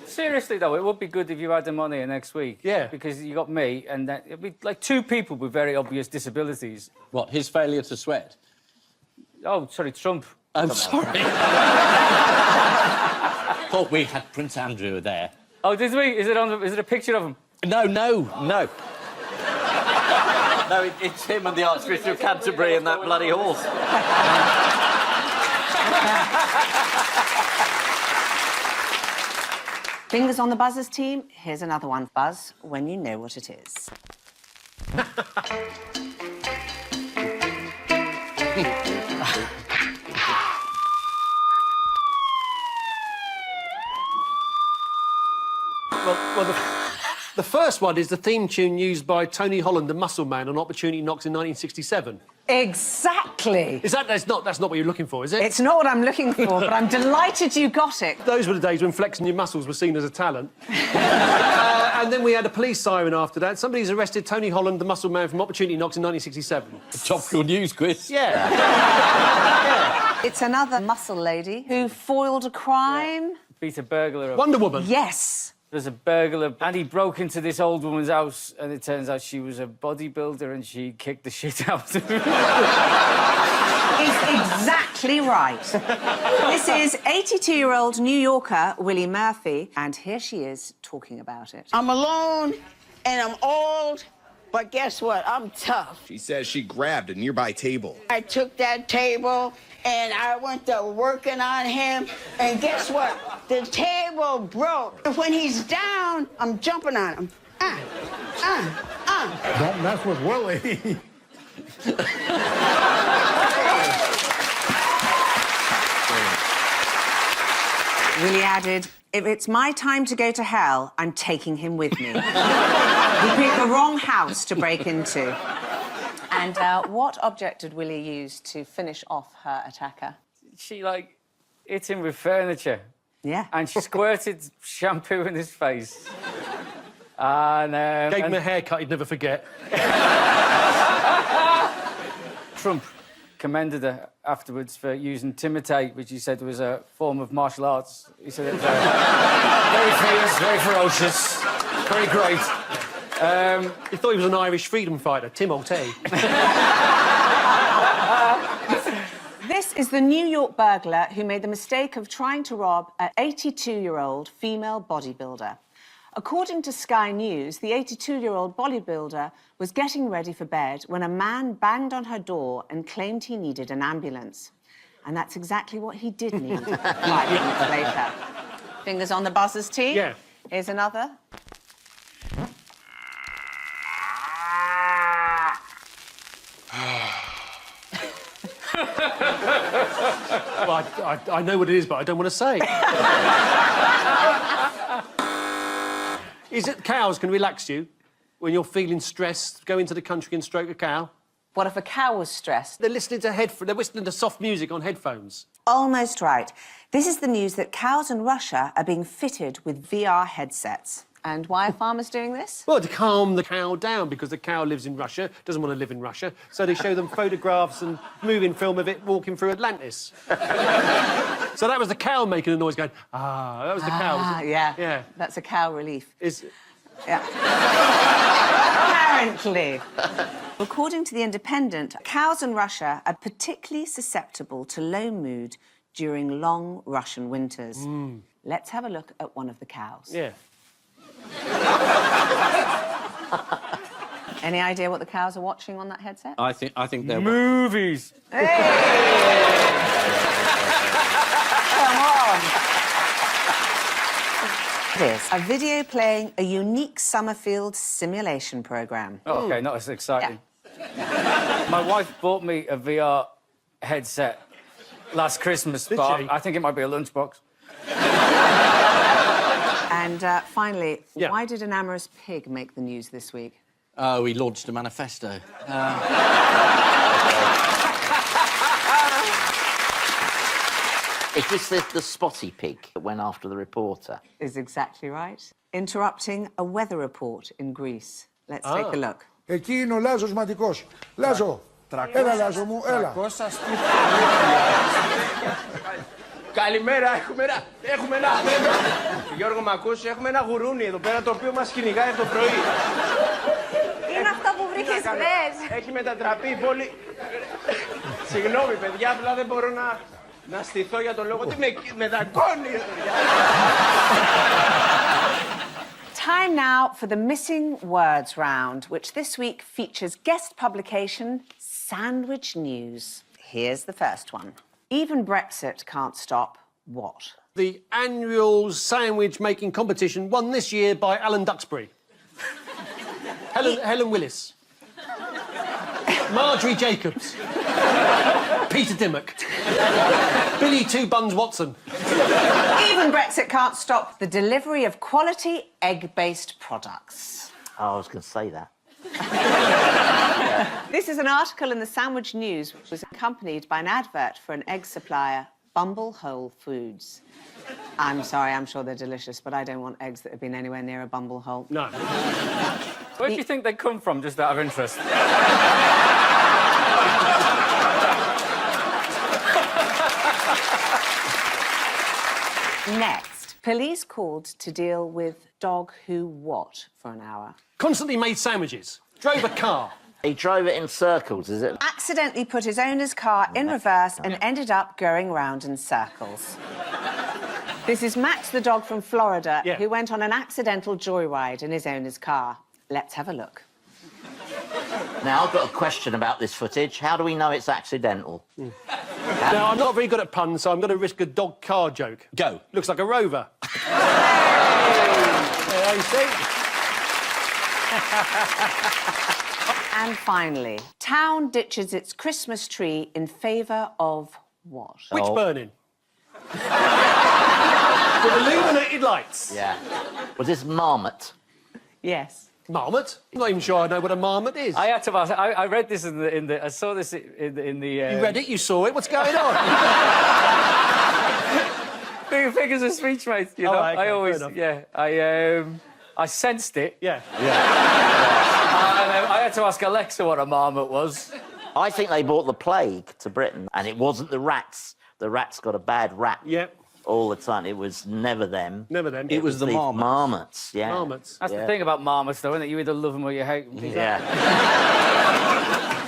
Seriously, though, it would be good if you had him on here next week. Yeah. Because you got me, and it'd be like two people with very obvious disabilities. What, his failure to sweat? Oh, sorry, Trump. I'm sorry. Thought we had Prince Andrew there. Oh, did we? Is it a picture of him? No. No, it's him and the Archbishop of Canterbury and that bloody horse. Fingers on the buzzers, team. Here's another one. Buzz when you know what it is. Well, the first one is the theme tune used by Tony Holland, the Muscle Man, on Opportunity Knocks in 1967. Exactly. That's not what you're looking for, is it? It's not what I'm looking for, but I'm delighted you got it. Those were the days when flexing your muscles was seen as a talent. And then we had a police siren after that. Somebody's arrested Tony Holland, the Muscle Man, from Opportunity Knocks in 1967. Topical news quiz. Yeah. It's another muscle lady who foiled a crime. Beat a burglar up. Wonder Woman. Yes. There's a burglar, and he broke into this old woman's house, and it turns out she was a bodybuilder, and she kicked the shit out of him. Is exactly right. This is 82-year-old New Yorker Willie Murphy, and here she is talking about it. I'm alone, and I'm old, but guess what? I'm tough. She says she grabbed a nearby table. I took that table, and I went to working on him, and guess what? The table broke. When he's down, I'm jumping on him. Don't mess with Willie. Willie added, if it's my time to go to hell, I'm taking him with me. He picked the wrong house to break into. And what object did Willie use to finish off her attacker? She, hit him with furniture. Yeah. And she squirted shampoo in his face. And... Gave him a haircut he'd never forget. Trump commended her afterwards for using timidate, which he said was a form of martial arts. He said it was very fierce, very ferocious, very great. He thought he was an Irish freedom fighter, Tim O'Tay. This is the New York burglar who made the mistake of trying to rob an 82-year-old female bodybuilder. According to Sky News, the 82-year-old bodybuilder was getting ready for bed when a man banged on her door and claimed he needed an ambulance. And that's exactly what he did need 5 minutes later. Fingers on the buzzers, team. Yeah. Here's another. Well, I know what it is, but I don't want to say. Is it cows can relax you when you're feeling stressed? Go into the country and stroke a cow? What if a cow was stressed? They're listening to soft music on headphones. Almost right. This is the news that cows in Russia are being fitted with VR headsets. And why are farmers doing this? Well, to calm the cow down, because the cow lives in Russia, doesn't want to live in Russia, so they show them photographs and moving film of it walking through Atlantis. So that was the cow making a noise going, ah, that was the cow. Ah, yeah. Yeah. That's a cow relief. Yeah. Apparently. According to The Independent, cows in Russia are particularly susceptible to low mood during long Russian winters. Let's have a look at one of the cows. Yeah. Any idea what the cows are watching on that headset? I think they're... Movies! Come on! It is a video playing a unique Summerfield simulation programme. Oh, OK, not as exciting. Yeah. My wife bought me a VR headset last Christmas, Did but she? I think it might be a lunchbox. And finally, why did an amorous pig make the news this week? Oh, he launched a manifesto. Is this the spotty pig that went after the reporter? Is exactly right. Interrupting a weather report in Greece. Let's take a look. Εκεί είναι ο Λάζος Ματικός. Λάζο, έλα Λάζο μου, έλα. Καλημέρα, έχουμε ένα... Γιώργο, μ' ακούς, έχουμε ένα γουρούνι εδώ πέρα το οποίο μας κυνηγάει από το πρωί. Είναι αυτό που βρήκες χθες. Έχει μετατραπεί η πόλη... Συγγνώμη, παιδιά, απλά δεν μπορώ να στηθώ για τον λόγο ότι με δαγκώνει. Time now for the missing words round, which this week features guest publication Sandwich News. Here's the first one. Even Brexit can't stop what? The annual sandwich-making competition won this year by Alan Duxbury. Helen Willis. Marjorie Jacobs. Peter Dimmock. Billy Two Buns Watson. Even Brexit can't stop the delivery of quality egg-based products. Oh, I was going to say that. This is an article in the Sandwich News which was accompanied by an advert for an egg supplier, Bumble Whole Foods. I'm sorry, I'm sure they're delicious, but I don't want eggs that have been anywhere near a bumble hole. No. Where do you think they come from, just out of interest? Next, police called to deal with dog who what for an hour? Constantly made sandwiches. Drove a car. He drove it in circles, is it? Accidentally put his owner's car in reverse and ended up going round in circles. This is Max the dog from Florida who went on an accidental joyride in his owner's car. Let's have a look. Now, I've got a question about this footage. How do we know it's accidental? Now, I'm not very good at puns, so I'm going to risk a dog car joke. Go. Looks like a rover. There you see. And finally, town ditches its Christmas tree in favour of what? Witch burning. With illuminated lights. Yeah. Was this marmot? Yes. Marmot? I'm not even sure I know what a marmot is. I had to ask. I read this in the. I saw this in the. You read it? You saw it? What's going on? Big figures of speech, mate. You know, Oh, okay, I always. fair enough. I sensed it. Yeah. I had to ask Alexa what a marmot was. I think they brought the plague to Britain, and it wasn't the rats. The rats got a bad rap. Yep. All the time. It was never them. Never them. It was the marmots. Marmots, yeah. Marmots. That's the thing about marmots, though, isn't it? You either love them or you hate them. Yeah.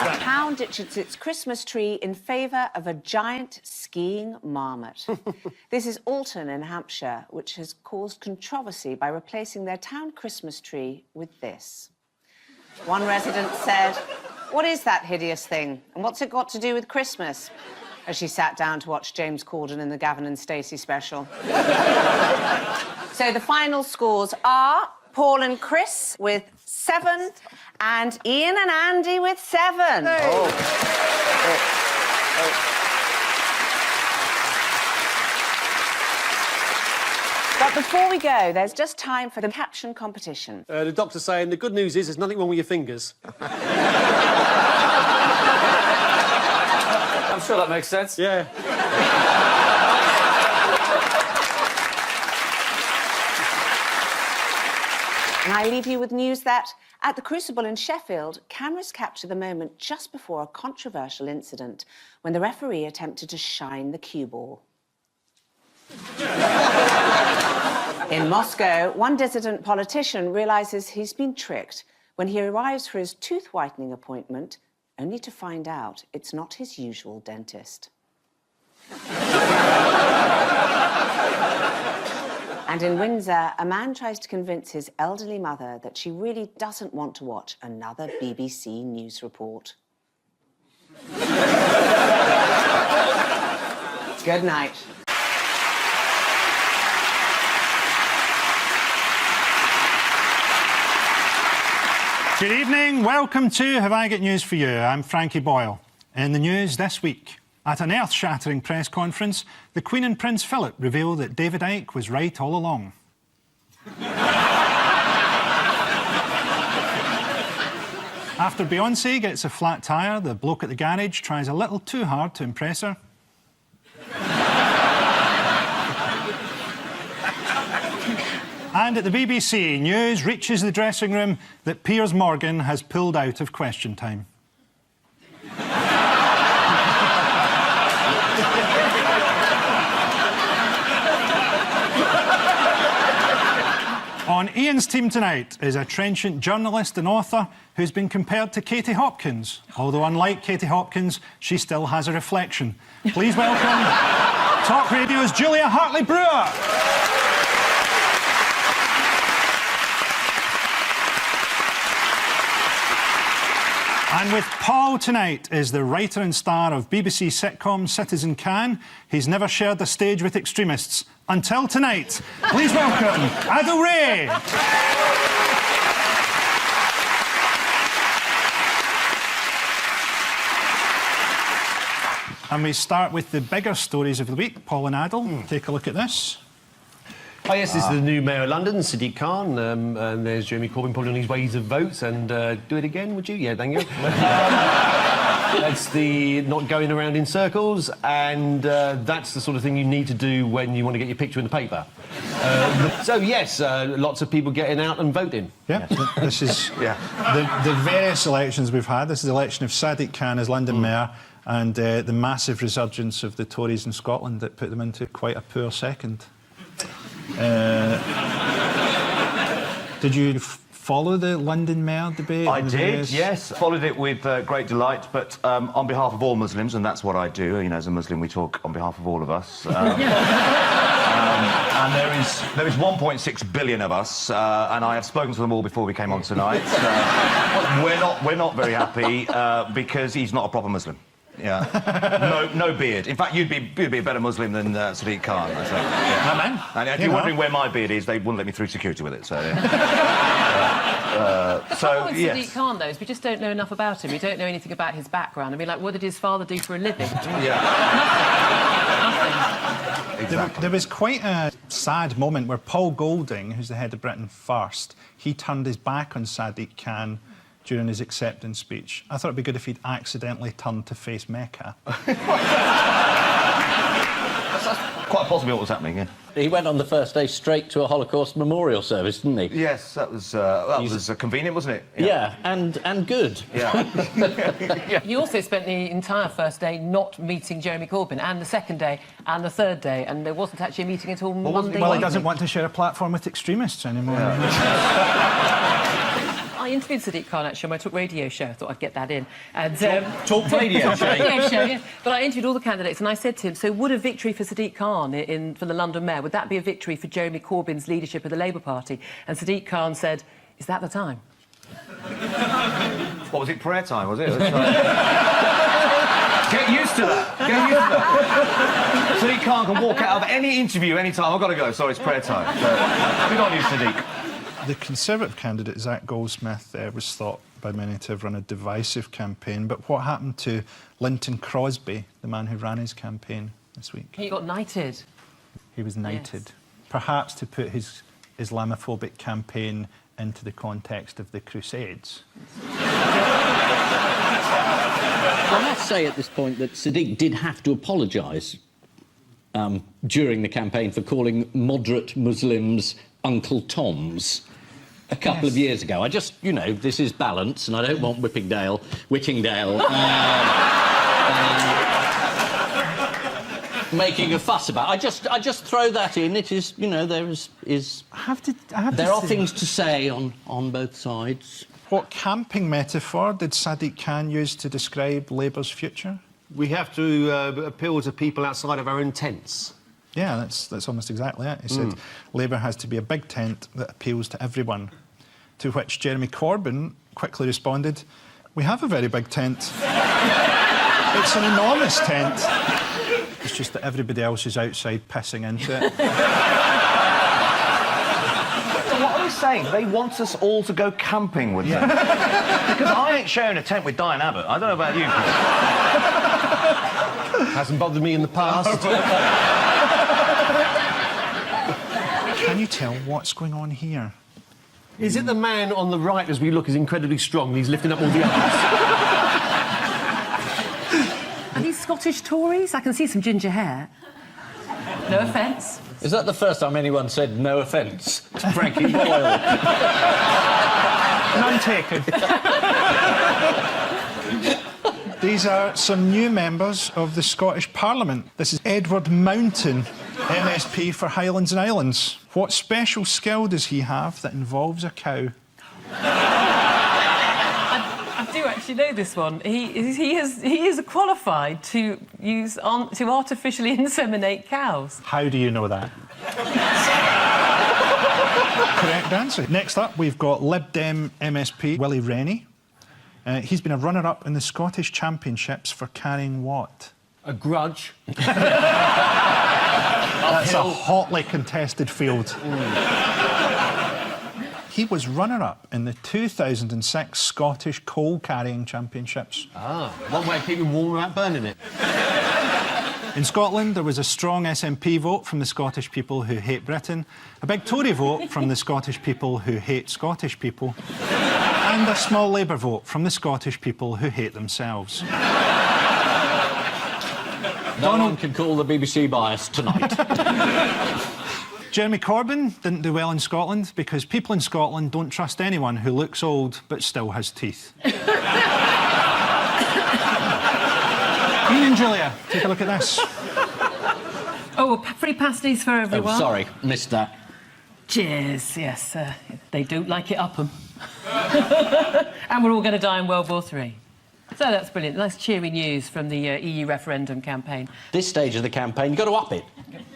A town ditches its Christmas tree in favour of a giant skiing marmot. This is Alton in Hampshire, which has caused controversy by replacing their town Christmas tree with this. One resident said, "What is that hideous thing? And what's it got to do with Christmas?" As she sat down to watch James Corden in the Gavin and Stacey special. So the final scores are Paul and Chris with 7 and Ian and Andy with 7. Oh. But before we go, there's just time for the caption competition. The doctor's saying the good news is there's nothing wrong with your fingers. sure that makes sense. Yeah. And I leave you with news that at the Crucible in Sheffield, cameras capture the moment just before a controversial incident when the referee attempted to shine the cue ball. In Moscow, one dissident politician realises he's been tricked when he arrives for his tooth whitening appointment, only to find out it's not his usual dentist. And in Windsor, a man tries to convince his elderly mother that she really doesn't want to watch another BBC News report. Good night. Good evening, welcome to Have I Got News for You? I'm Frankie Boyle. In the news this week, at an earth-shattering press conference, the Queen and Prince Philip reveal that David Icke was right all along. After Beyoncé gets a flat tyre, the bloke at the garage tries a little too hard to impress her. And at the BBC, news reaches the dressing room that Piers Morgan has pulled out of Question Time. On Ian's team tonight is a trenchant journalist and author who's been compared to Katie Hopkins, although unlike Katie Hopkins, she still has a reflection. Please welcome Talk Radio's Julia Hartley-Brewer. And with Paul tonight is the writer and star of BBC sitcom Citizen Khan. He's never shared a stage with extremists. Until tonight, please welcome Adil Ray. And we start with the bigger stories of the week. Paul and Adil, take a look at this. Oh, yes, this is the new Mayor of London, Sadiq Khan, and there's Jeremy Corbyn probably on his way to votes, and do it again, would you? Yeah, thank you. That's the not going around in circles, and that's the sort of thing you need to do when you want to get your picture in the paper. So, yes, lots of people getting out and voting. Yeah, this is the various elections we've had. This is the election of Sadiq Khan as London Mayor, and the massive resurgence of the Tories in Scotland that put them into quite a poor second. Did you follow the London Mayor debate? I did, yes. Followed it with great delight, but on behalf of all Muslims, and that's what I do. You know, as a Muslim, we talk on behalf of all of us. And there is 1.6 billion of us, and I have spoken to them all before we came on tonight. We're not very happy because he's not a proper Muslim. Yeah, no beard. In fact, you'd be a better Muslim than Sadiq Khan. I think. Yeah. Man. And if you're wondering where my beard is, they wouldn't let me through security with it. So, The problem with Sadiq Khan, though, is we just don't know enough about him. We don't know anything about his background. I mean, like, what did his father do for a living? Yeah. Exactly. There was quite a sad moment where Paul Golding, who's the head of Britain First, he turned his back on Sadiq Khan during his acceptance speech. I thought it'd be good if he'd accidentally turned to face Mecca. That's quite possibly what was happening, yeah. He went on the first day straight to a Holocaust memorial service, didn't he? Yes, that was convenient, wasn't it? Yeah, and good. Yeah. He also spent the entire first day not meeting Jeremy Corbyn, and the second day, and the third day, and there wasn't actually a meeting until Monday. Well, he doesn't want to share a platform with extremists anymore. I interviewed Sadiq Khan actually on my Talk Radio show. I thought I'd get that in. And, Talk Radio show? Yeah. But I interviewed all the candidates and I said to him, so would a victory for Sadiq Khan for the London Mayor, would that be a victory for Jeremy Corbyn's leadership of the Labour Party? And Sadiq Khan said, is that the time? What was it, prayer time, was it? Get used to that. Get used to that. Sadiq Khan can walk out of any interview any time. I've got to go. Sorry, it's prayer time. So, good on you, Sadiq. The Conservative candidate, Zach Goldsmith, was thought by many to have run a divisive campaign. But what happened to Linton Crosby, the man who ran his campaign this week? He got knighted. He was knighted. Yes. Perhaps to put his Islamophobic campaign into the context of the Crusades. Well, say at this point that Sadiq did have to apologise during the campaign for calling moderate Muslims Uncle Toms a couple of years ago. I just, you know, this is balance, and I don't want Wickingdale making a fuss about. I just throw that in. It is, you know, there are things to say on both sides. What camping metaphor did Sadiq Khan use to describe Labour's future? We have to appeal to people outside of our own tents. Yeah, that's almost exactly it. He said Labour has to be a big tent that appeals to everyone. To which Jeremy Corbyn quickly responded, "We have a very big tent. It's an enormous tent. It's just that everybody else is outside pissing into it." So what are they saying? They want us all to go camping with them? Because I ain't sharing a tent with Diane Abbott. I don't know about you, Paul. Hasn't bothered me in the past. Can you tell what's going on here? Is it the man on the right, as we look, is incredibly strong and he's lifting up all the others? Are these Scottish Tories? I can see some ginger hair. No offence. Is that the first time anyone said no offence to Frankie Boyle? None taken. These are some new members of the Scottish Parliament. This is Edward Mountain, MSP for Highlands and Islands. What special skill does he have that involves a cow? I do actually know this one. He is qualified to artificially inseminate cows. How do you know that? Correct answer. Next up, we've got Lib Dem MSP Willie Rennie. He's been a runner-up in the Scottish Championships for carrying what? A grudge. That's a hotly contested field. He was runner-up in the 2006 Scottish Coal Carrying Championships. Ah, one way of keeping warm without burning it. In Scotland, there was a strong SNP vote from the Scottish people who hate Britain, a big Tory vote from the Scottish people who hate Scottish people, and a small Labour vote from the Scottish people who hate themselves. No one can call the BBC biased tonight. Jeremy Corbyn didn't do well in Scotland because people in Scotland don't trust anyone who looks old but still has teeth. Ian and Julia, take a look at this. Oh, free pasties for everyone. Oh, sorry, missed that. Cheers, yes. They don't like it up 'em. And we're all going to die in World War III. So that's brilliant. Nice cheery news from the EU referendum campaign. This stage of the campaign, you've got to up it.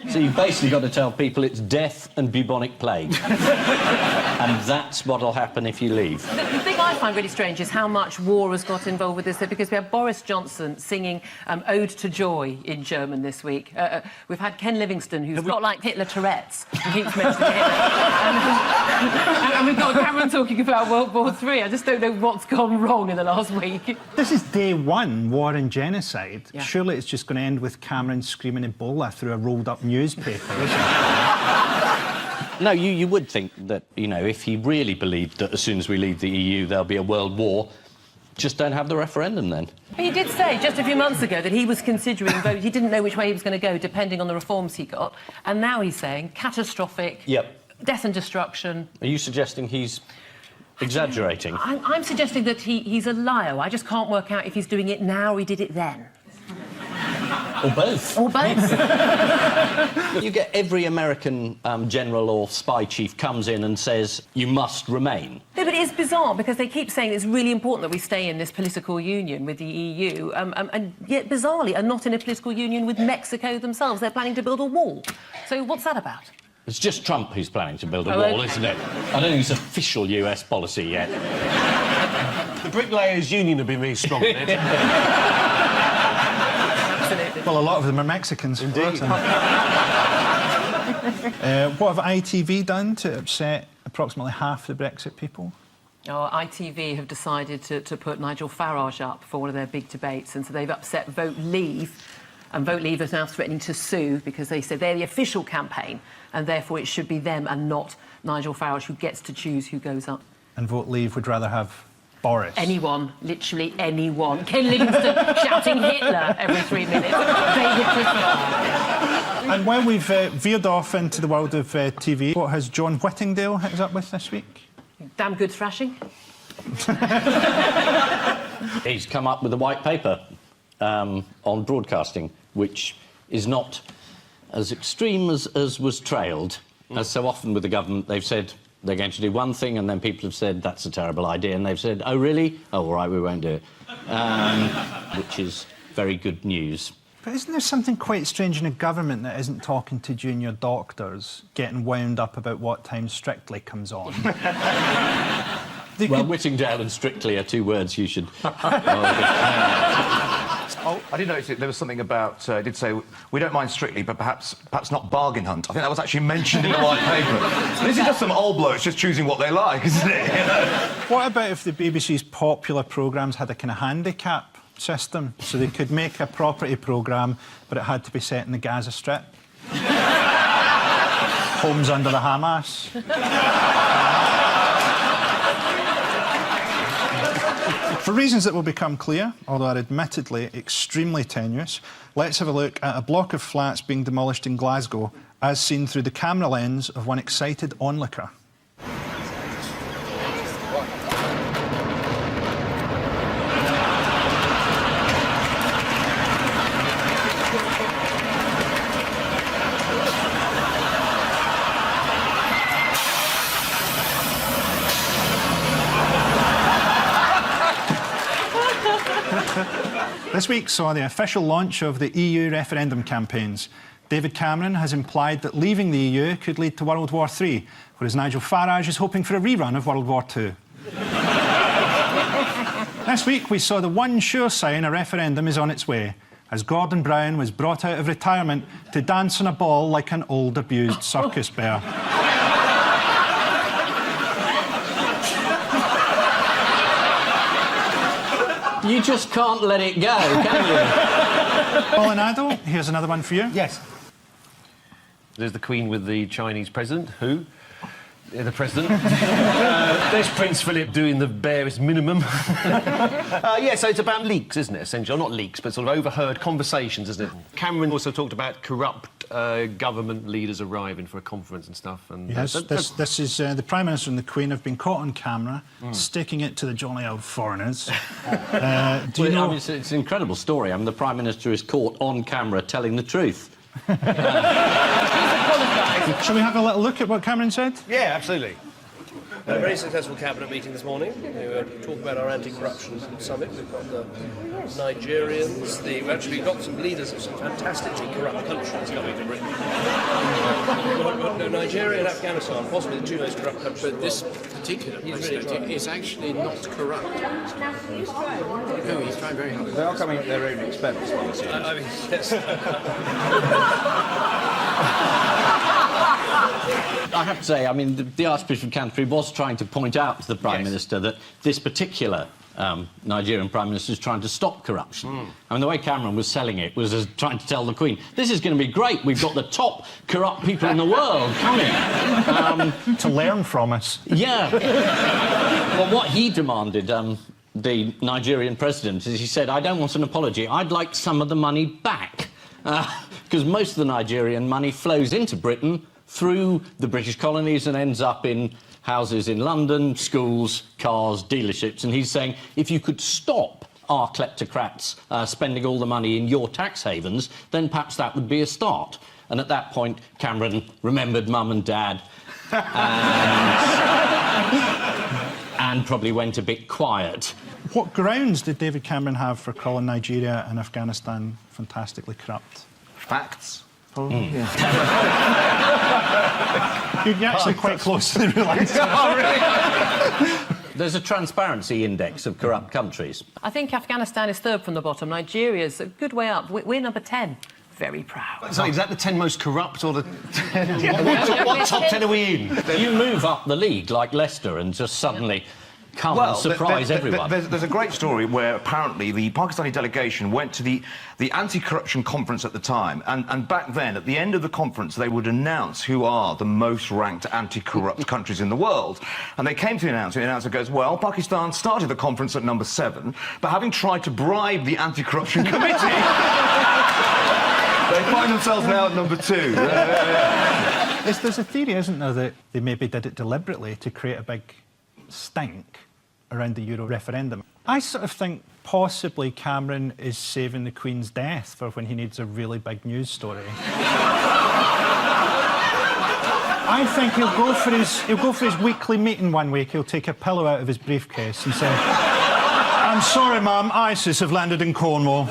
So you've basically got to tell people it's death and bubonic plague. And that's what'll happen if you leave. The thing I find really strange is how much war has got involved with this, because we have Boris Johnson singing Ode to Joy in German this week. We've had Ken Livingstone, who's got, like, Hitler Tourette's, and keeps mentioning Hitler. And we've got Cameron talking about World War III. I just don't know what's gone wrong in the last week. This is day one, war and genocide. Yeah. Surely it's just going to end with Cameron screaming Ebola through a rolled-up newspaper, isn't it? No, you would think that, you know, if he really believed that as soon as we leave the EU there'll be a world war, just don't have the referendum then. But he did say just a few months ago that he was considering vote. He didn't know which way he was going to go, depending on the reforms he got. And now he's saying catastrophic, death and destruction. Are you suggesting he's exaggerating? I'm suggesting that he's a liar. I just can't work out if he's doing it now or he did it then. Or both. Or both. You get every American general or spy chief comes in and says, you must remain. No, but it's bizarre because they keep saying it's really important that we stay in this political union with the EU, and yet, bizarrely, are not in a political union with Mexico themselves. They're planning to build a wall. So what's that about? It's just Trump who's planning to build a wall, isn't it? I don't think it's official US policy yet. The Bricklayers' Union have been really strong in it. Well, a lot of them are Mexicans. Indeed. What have ITV done to upset approximately half the Brexit people? Oh, ITV have decided to put Nigel Farage up for one of their big debates, and so they've upset Vote Leave, and Vote Leave is now threatening to sue because they say they're the official campaign, and therefore it should be them and not Nigel Farage who gets to choose who goes up. And Vote Leave would rather have Boris. Anyone, literally anyone. Ken Livingstone shouting Hitler every 3 minutes. David Christopher. And while we've veered off into the world of TV, what has John Whittingdale hit us up with this week? Damn good thrashing. He's come up with a white paper on broadcasting, which is not as extreme as was trailed. As so often with the government, they've said they're going to do one thing, and then people have said, that's a terrible idea, and they've said, oh, really? Oh, all right, we won't do it. Which is very good news. But isn't there something quite strange in a government that isn't talking to junior doctors, getting wound up about what time Strictly comes on? Well, Whittingdale and Strictly are two words you should... Oh, I did notice there was something about, it did say, we don't mind Strictly, but perhaps not Bargain Hunt. I think that was actually mentioned in the white paper. This is just some old blokes just choosing what they like, isn't it? You know? What about if the BBC's popular programmes had a kind of handicap system, so they could make a property programme, but it had to be set in the Gaza Strip? Homes under the Hamas. For reasons that will become clear, although are admittedly extremely tenuous, let's have a look at a block of flats being demolished in Glasgow as seen through the camera lens of one excited onlooker. This week saw the official launch of the EU referendum campaigns. David Cameron has implied that leaving the EU could lead to World War III, whereas Nigel Farage is hoping for a rerun of World War II. This week we saw the one sure sign a referendum is on its way, as Gordon Brown was brought out of retirement to dance on a ball like an old abused circus bear. You just can't let it go, can you? Polinado, here's another one for you. Yes. There's the Queen with the Chinese president. Who? The president. There's Prince Philip doing the barest minimum. Yeah, so it's about leaks, isn't it, essentially? Or not leaks, but sort of overheard conversations, isn't it? Cameron also talked about corrupt government leaders arriving for a conference and stuff. And yes, this is the Prime Minister and the Queen have been caught on camera, sticking it to the jolly old foreigners. Do you know... I mean, it's an incredible story. I mean, the Prime Minister is caught on camera telling the truth. Shall we have a little look at what Cameron said? Yeah, absolutely. A very successful cabinet meeting this morning. We were talking about our anti-corruption summit. We've got the Nigerians. We've actually got some leaders of some fantastically corrupt countries coming to Britain. Nigeria and Afghanistan, possibly the two most corrupt countries. But this particular president is actually not corrupt. No, he's trying very hard. They are coming at their own expense. I mean, yes. I have to say, I mean, the Archbishop of Canterbury was trying to point out to the Prime Minister that this particular Nigerian Prime Minister is trying to stop corruption. I mean, the way Cameron was selling it was as trying to tell the Queen, this is going to be great, we've got the top corrupt people in the world coming. To learn from us. Yeah. Well, what he demanded, the Nigerian president, is he said, I don't want an apology, I'd like some of the money back. Because most of the Nigerian money flows into Britain through the British colonies and ends up in houses in London, schools, cars, dealerships. And he's saying, if you could stop our kleptocrats spending all the money in your tax havens, then perhaps that would be a start. And at that point, Cameron remembered mum and dad and probably went a bit quiet. What grounds did David Cameron have for calling Nigeria and Afghanistan fantastically corrupt? Facts. You're actually quite close to the real answer. Oh, really? There's a transparency index of corrupt countries. I think Afghanistan is third from the bottom. Nigeria's a good way up. We're number 10. Very proud. So is that the 10 most corrupt or the... what top 10 are we in? You move up the league like Leicester and just suddenly Come on, surprise everyone. There's a great story where apparently the Pakistani delegation went to the anti-corruption conference at the time, and back then, at the end of the conference, they would announce who are the most ranked anti-corrupt countries in the world. And they came to the announcement, and the announcer goes, well, Pakistan started the conference at number 7, but having tried to bribe the anti-corruption committee, they find themselves now at number 2. There's a theory, isn't there, that they maybe did it deliberately to create a big stink around the Euro referendum. I sort of think possibly Cameron is saving the Queen's death for when he needs a really big news story. I think he'll go for his weekly meeting one week. He'll take a pillow out of his briefcase and say, "I'm sorry, Mum, ISIS have landed in Cornwall."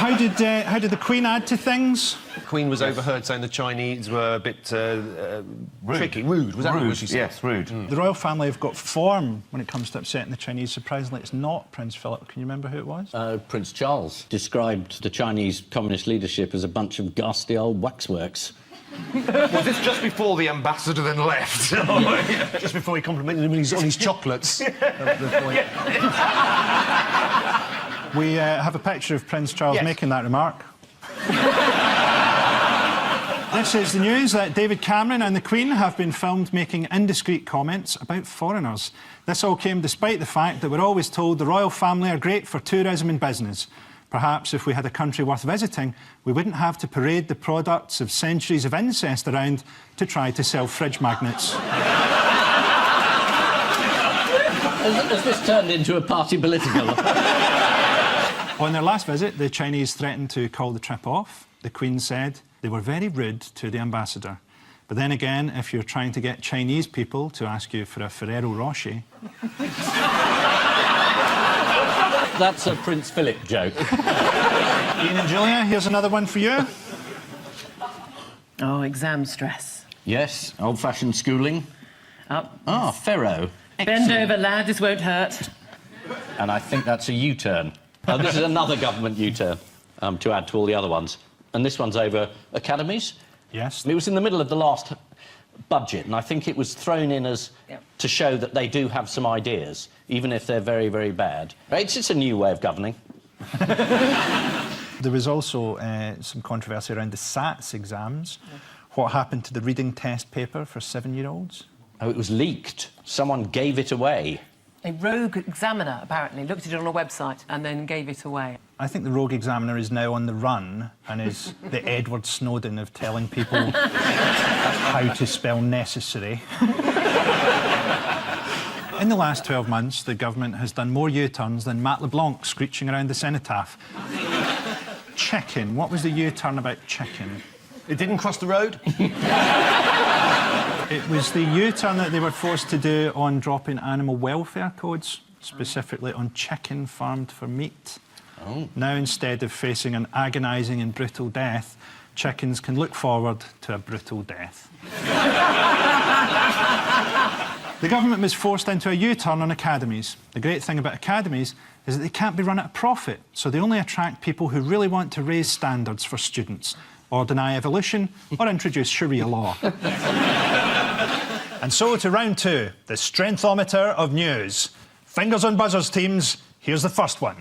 How did the Queen add to things? The Queen was overheard saying the Chinese were a bit tricky, rude. Was that what she said? Yes, rude. The royal family have got form when it comes to upsetting the Chinese. Surprisingly, it's not Prince Philip. Can you remember who it was? Prince Charles described the Chinese communist leadership as a bunch of ghastly old waxworks. Was this just before the ambassador then left? Just before he complimented him on his chocolates. We have a picture of Prince Charles making that remark. This is the news that David Cameron and the Queen have been filmed making indiscreet comments about foreigners. This all came despite the fact that we're always told the royal family are great for tourism and business. Perhaps if we had a country worth visiting, we wouldn't have to parade the products of centuries of incest around to try to sell fridge magnets. Has this turned into a party political? On their last visit, the Chinese threatened to call the trip off. The Queen said they were very rude to the ambassador. But then again, if you're trying to get Chinese people to ask you for a Ferrero Rocher... That's a Prince Philip joke. Ian and Julia, here's another one for you. Oh, exam stress. Yes, old-fashioned schooling. Ah, Ferro. Bend over, lad, this won't hurt. And I think that's a U-turn. This is another government U-turn, to add to all the other ones. And this one's over academies. Yes. It was in the middle of the last budget, and I think it was thrown in as to show that they do have some ideas, even if they're very, very bad. It's just a new way of governing. There was also some controversy around the SATS exams. What happened to the reading test paper for 7-year-olds? Oh, it was leaked. Someone gave it away. A rogue examiner, apparently, looked at it on a website and then gave it away. I think the rogue examiner is now on the run and is the Edward Snowden of telling people how to spell necessary. In the last 12 months, the government has done more U-turns than Matt LeBlanc screeching around the cenotaph. Chicken. What was the U-turn about chicken? It didn't cross the road? It was the U-turn that they were forced to do on dropping animal welfare codes, specifically on chicken farmed for meat. Oh. Now, instead of facing an agonising and brutal death, chickens can look forward to a brutal death. The government was forced into a U-turn on academies. The great thing about academies is that they can't be run at a profit, so they only attract people who really want to raise standards for students, or deny evolution, or introduce Sharia law. And so to round 2, the strengthometer of news. Fingers on buzzers, teams. Here's the first one.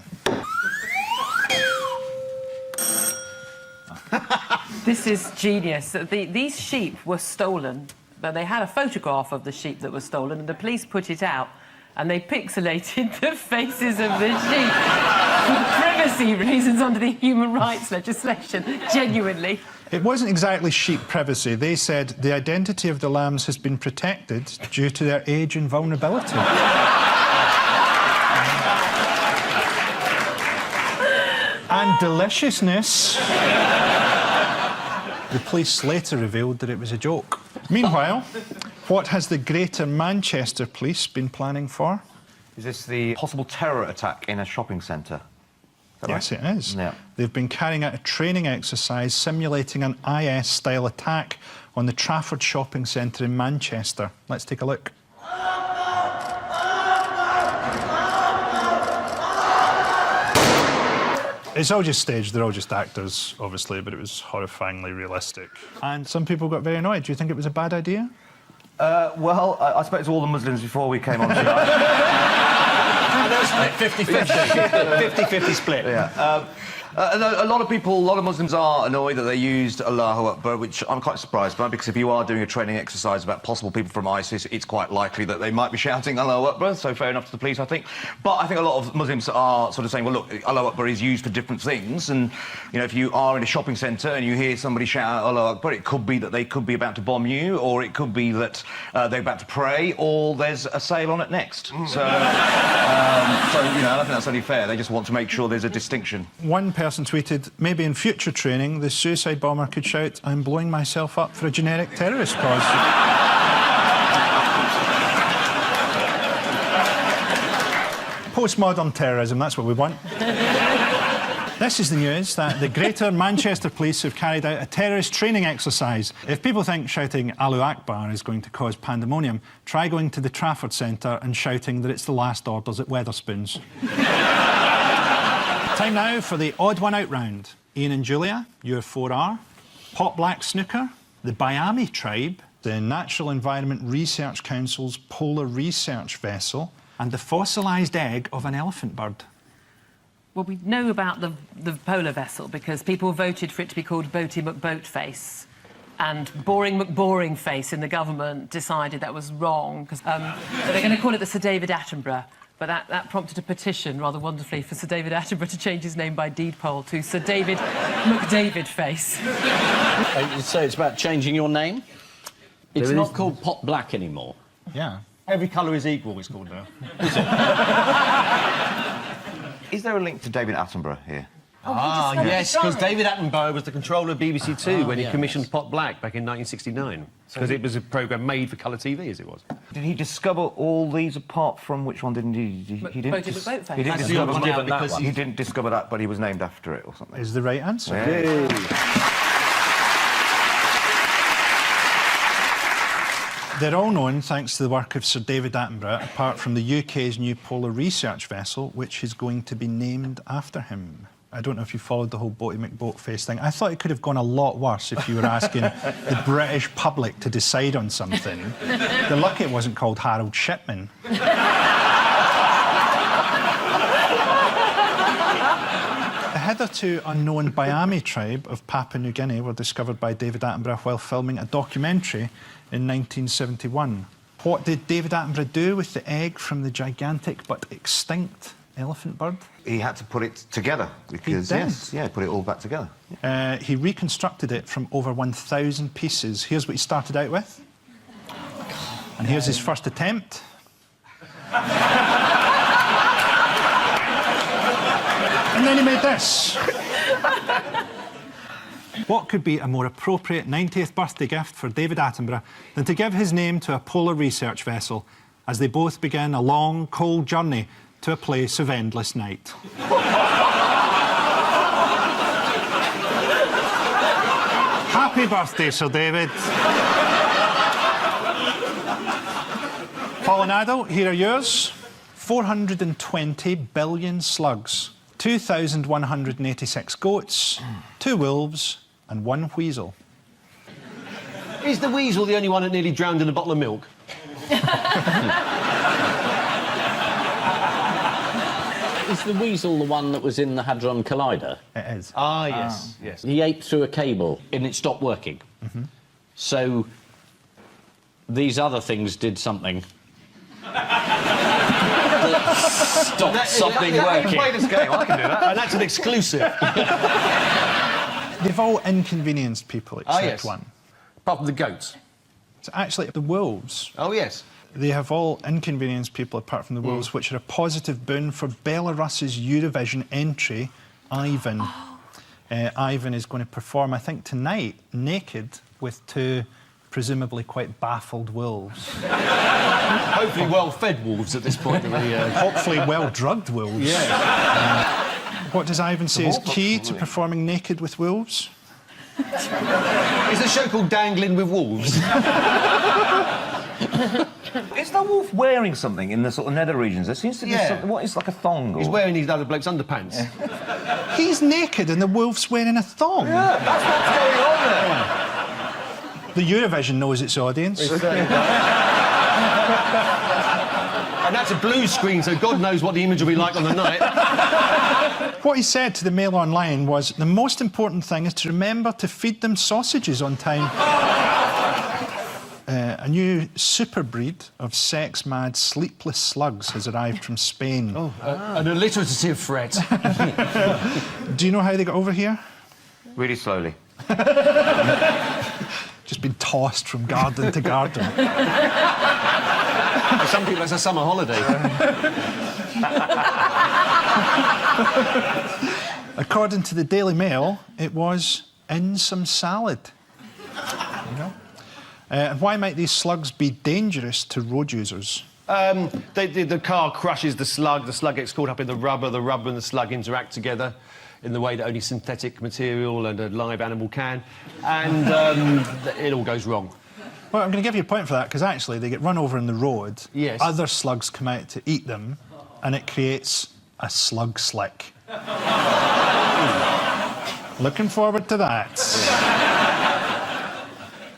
This is genius. These sheep were stolen, but they had a photograph of the sheep that was stolen, and the police put it out, and they pixelated the faces of the sheep for privacy reasons under the human rights legislation, genuinely. It wasn't exactly sheep privacy. They said the identity of the lambs has been protected due to their age and vulnerability. And deliciousness. The police later revealed that it was a joke. Meanwhile, what has the Greater Manchester Police been planning for? Is this the possible terror attack in a shopping centre? Yes, it is. Yeah. They've been carrying out a training exercise simulating an IS-style attack on the Trafford shopping centre in Manchester. Let's take a look. It's all just staged. They're all just actors, obviously, but it was horrifyingly realistic. And some people got very annoyed. Do you think it was a bad idea? Well, I spoke to all the Muslims before we came on tonight. And they're split 50-50. 50-50 split. Yeah. A lot of Muslims are annoyed that they used Allahu Akbar, which I'm quite surprised by, because if you are doing a training exercise about possible people from ISIS, it's quite likely that they might be shouting Allahu Akbar, so fair enough to the police, I think. But I think a lot of Muslims are sort of saying, well, look, Allahu Akbar is used for different things, and, you know, if you are in a shopping centre and you hear somebody shout out Allahu Akbar, it could be that they could be about to bomb you, or it could be that they're about to pray, or there's a sale on it next. So, you know, I don't think that's only fair. They just want to make sure there's a distinction. One person tweeted, maybe in future training, the suicide bomber could shout, I'm blowing myself up for a generic terrorist cause. Postmodern terrorism, that's what we want. This is the news that the Greater Manchester Police have carried out a terrorist training exercise. If people think shouting Allahu Akbar is going to cause pandemonium, try going to the Trafford Centre and shouting that it's the last orders at Wetherspoons. Time now for the odd one out round. Ian and Julia, your 4R. Pot Black Snooker, the Biami Tribe, the Natural Environment Research Council's Polar Research Vessel, and the fossilised egg of an elephant bird. Well, we know about the polar vessel because people voted for it to be called Boaty McBoatface. And Boring McBoringface in the government decided that was wrong, because they're going to call it the Sir David Attenborough. But that prompted a petition, rather wonderfully, for Sir David Attenborough to change his name by deed poll to Sir David McDavidface. So it's about changing your name? It's not called Pot Black anymore. Yeah. Every colour is equal, it's called now. Is there a link to David Attenborough here? Yes, because David Attenborough was the controller of BBC Two when he commissioned Pot Black back in 1969. Because it was a programme made for colour TV, as it was. Did he discover all these apart from which one didn't he? He didn't McBoatface. He didn't discover that because he didn't discover that, but he was named after it or something. Is the right answer. Yeah. They're all known thanks to the work of Sir David Attenborough, apart from the UK's new polar research vessel, which is going to be named after him. I don't know if you followed the whole Boaty McBoatface thing. I thought it could have gone a lot worse if you were asking the British public to decide on something. They're lucky it wasn't called Harold Shipman. The hitherto unknown Biami tribe of Papua New Guinea were discovered by David Attenborough while filming a documentary in 1971. What did David Attenborough do with the egg from the gigantic but extinct elephant bird? He had to put it together because, put it all back together. He reconstructed it from over 1,000 pieces. Here's what he started out with. And here's his first attempt. And then he made this. What could be a more appropriate 90th birthday gift for David Attenborough than to give his name to a polar research vessel as they both begin a long, cold journey to a place of endless night? Happy birthday, Sir David. Paul and Adel, here are yours. 420 billion slugs, 2,186 goats, 2 wolves and 1 weasel. Is the weasel the only one that nearly drowned in a bottle of milk? Is the weasel the one that was in the Hadron Collider? It is. Ah, yes, yes. He ate through a cable and it stopped working. Mm-hmm. So these other things did something that stopped something working. I can play this game, I can do that. And that's an exclusive. They've all inconvenienced people except one. Apart from the goats. It's actually the wolves. Oh, yes. They have all inconvenienced people apart from the wolves, which are a positive boon for Belarus's Eurovision entry, Ivan. Ivan is going to perform, I think, tonight, naked with 2 presumably quite baffled wolves. Hopefully well-fed wolves at this point. Hopefully well-drugged wolves. Yeah. What does Ivan say is key to performing naked with wolves? Is a show called Dangling with Wolves? Is the wolf wearing something in the sort of nether regions? There seems to be something. What is like a thong? He's wearing these other bloke's underpants. He's naked and the wolf's wearing a thong. Yeah, that's what's going on there. The Eurovision knows its audience. And that's a blue screen, so God knows what the image will be like on the night. What he said to the Mail Online was, the most important thing is to remember to feed them sausages on time. A new super breed of sex-mad, sleepless slugs has arrived from Spain. Oh, an alliterative threat. Do you know how they got over here? Really slowly. Just been tossed from garden to garden. For some people, it's a summer holiday. According to the Daily Mail, it was in some salad. You know? And why might these slugs be dangerous to road users? The car crushes the slug gets caught up in the rubber and the slug interact together in the way that only synthetic material and a live animal can, and it all goes wrong. Well, I'm going to give you a point for that, because actually they get run over in the road, yes. Other slugs come out to eat them, and it creates a slug slick. Looking forward to that.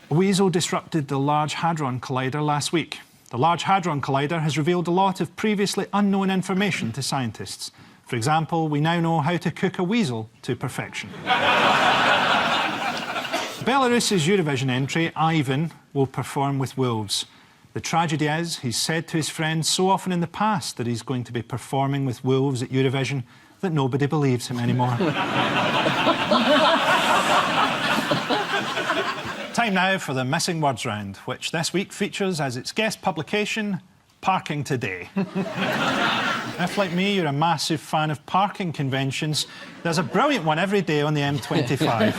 A weasel disrupted the Large Hadron Collider last week. The Large Hadron Collider has revealed a lot of previously unknown information to scientists. For example, we now know how to cook a weasel to perfection. Belarus's Eurovision entry, Ivan, will perform with wolves. The tragedy is, he's said to his friends so often in the past that he's going to be performing with wolves at Eurovision that nobody believes him anymore. Time now for the Missing Words Round, which this week features as its guest publication, Parking Today. If, like me, you're a massive fan of parking conventions, there's a brilliant one every day on the M25.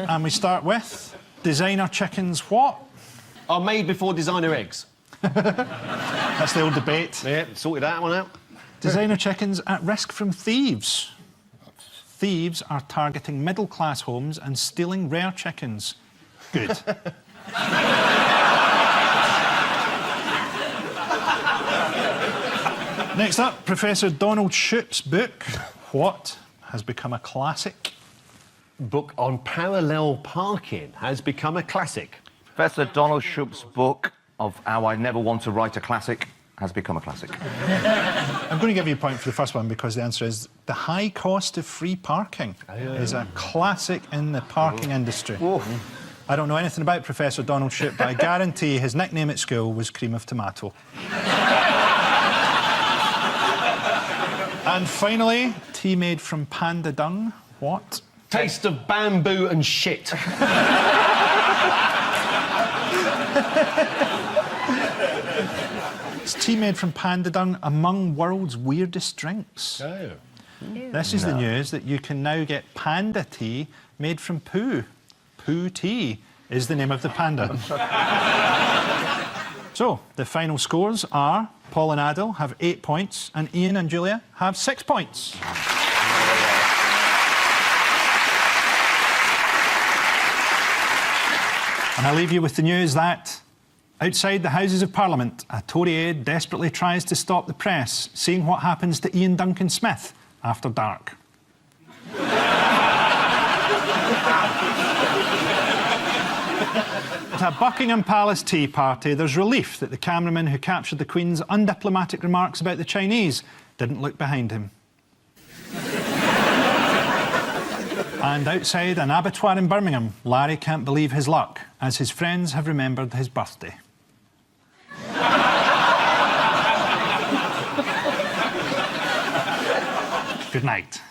And we start with designer chickens what? Are made before designer eggs. That's the old debate. Yeah, sorted that one out. Designer chickens at risk from thieves. Thieves are targeting middle-class homes and stealing rare chickens. Good. Next up, Professor Donald Shoup's book, What has become a classic? Book on parallel parking has become a classic. Professor Donald Shoup's book of How I Never Want to Write a Classic has become a classic. I'm going to give you a point for the first one because the answer is the high cost of free parking is a classic in the parking industry. I don't know anything about Professor Donald Shoup, but I guarantee his nickname at school was Cream of Tomato. And finally, tea made from panda dung. What? Taste of bamboo and shit. It's tea made from panda dung, among world's weirdest drinks. Oh. This is the news that you can now get panda tea made from poo. Poo tea is the name of the panda. So, the final scores are Paul and Adil have 8 points, and Ian and Julia have 6 points. And I leave you with the news that outside the Houses of Parliament, a Tory aide desperately tries to stop the press seeing what happens to Ian Duncan Smith after dark. At a Buckingham Palace tea party, there's relief that the cameraman who captured the Queen's undiplomatic remarks about the Chinese didn't look behind him. And outside an abattoir in Birmingham, Larry can't believe his luck, as his friends have remembered his birthday. Good night.